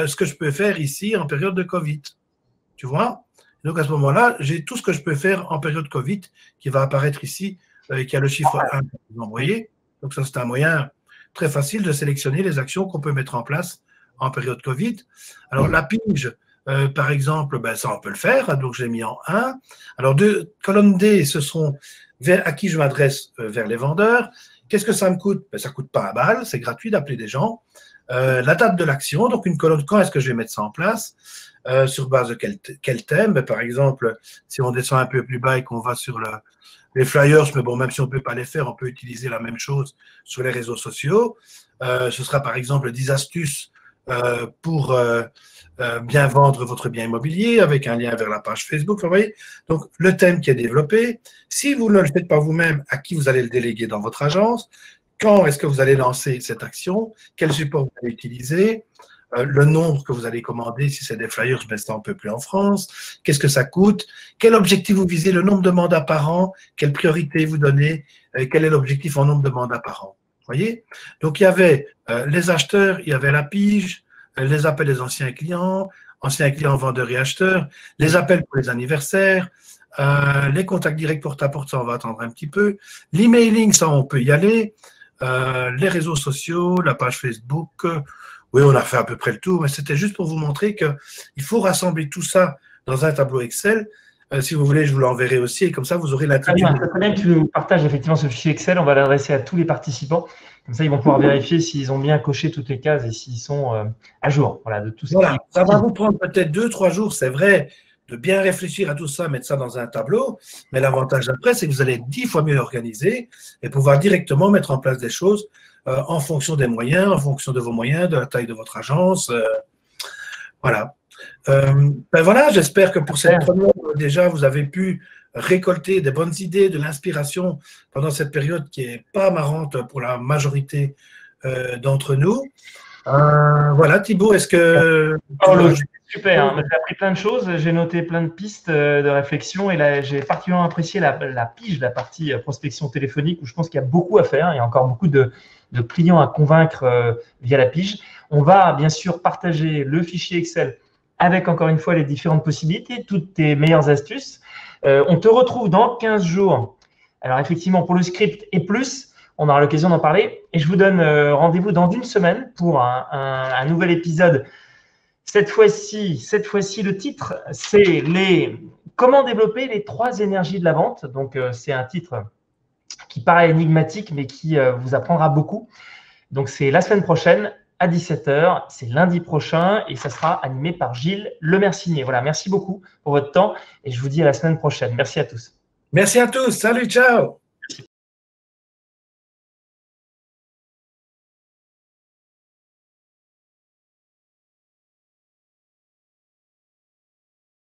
ce que je peux faire ici en période de Covid. Tu vois? Donc, à ce moment-là, j'ai tout ce que je peux faire en période Covid qui va apparaître ici, qui a le chiffre 1. Vous voyez? Donc, ça, c'est un moyen très facile de sélectionner les actions qu'on peut mettre en place en période Covid. Alors, la pige, par exemple, ben, ça, on peut le faire. Donc, j'ai mis en 1. Alors, colonne D, ce sont à qui je m'adresse vers les vendeurs. Qu'est-ce que ça me coûte? Ben, ça ne coûte pas un bal, c'est gratuit d'appeler des gens. La date de l'action, donc une colonne, quand est-ce que je vais mettre ça en place? Sur base de quel thème? Ben, par exemple, si on descend un peu plus bas et qu'on va sur les flyers, mais bon, même si on ne peut pas les faire, on peut utiliser la même chose sur les réseaux sociaux. Ce sera par exemple 10 astuces pour bien vendre votre bien immobilier avec un lien vers la page Facebook. Vous voyez? Donc, le thème qui est développé. Si vous ne le faites pas vous-même, à qui vous allez le déléguer dans votre agence? Quand est-ce que vous allez lancer cette action? Quel support vous allez utiliser? Le nombre que vous allez commander, si c'est des flyers, je mets ça un peu plus en France. Qu'est-ce que ça coûte? Quel objectif vous visez? Le nombre de mandats par an? Quelle priorité vous donnez? Quel est l'objectif en nombre de mandats par an? Vous voyez? Donc, il y avait les acheteurs, il y avait la pige, les appels des anciens clients vendeurs et acheteurs, les appels pour les anniversaires, les contacts directs porte-à-porte, ça on va attendre un petit peu, l'emailing, ça on peut y aller, les réseaux sociaux, la page Facebook, oui on a fait à peu près le tour, mais c'était juste pour vous montrer qu'il faut rassembler tout ça dans un tableau Excel. Si vous voulez, je vous l'enverrai aussi, et comme ça vous aurez l'attitude. Très bien que tu nous partages effectivement ce fichier Excel, on va l'adresser à tous les participants. Comme ça, ils vont pouvoir vérifier s'ils ont bien coché toutes les cases et s'ils sont à jour. Voilà, de tout voilà. Ça va vous prendre peut-être 2-3 jours, c'est vrai, de bien réfléchir à tout ça, mettre ça dans un tableau. Mais l'avantage après, c'est que vous allez être 10 fois mieux organisé et pouvoir directement mettre en place des choses en fonction des moyens, en fonction de vos moyens, de la taille de votre agence. Voilà. Ben voilà, j'espère que pour cette première, déjà, vous avez pu récolter des bonnes idées, de l'inspiration pendant cette période qui n'est pas marrante pour la majorité d'entre nous. Voilà, Thibaut, est-ce que… Super, hein. J'ai appris plein de choses, j'ai noté plein de pistes de réflexion et là, j'ai particulièrement apprécié la pige, la partie prospection téléphonique où je pense qu'il y a beaucoup à faire. Il y a encore beaucoup de clients à convaincre via la pige. On va bien sûr partager le fichier Excel avec encore une fois les différentes possibilités, toutes tes meilleures astuces. On te retrouve dans 15 jours. Alors effectivement, pour le script et plus, on aura l'occasion d'en parler. Et je vous donne rendez-vous dans une semaine pour un nouvel épisode. Cette fois-ci, le titre, c'est comment développer les 3 énergies de la vente. Donc, c'est un titre qui paraît énigmatique, mais qui vous apprendra beaucoup. Donc, c'est la semaine prochaine à 17 h. C'est lundi prochain et ça sera animé par Gilles Lemercinier. Voilà, merci beaucoup pour votre temps et je vous dis à la semaine prochaine. Merci à tous. Merci à tous. Salut, ciao.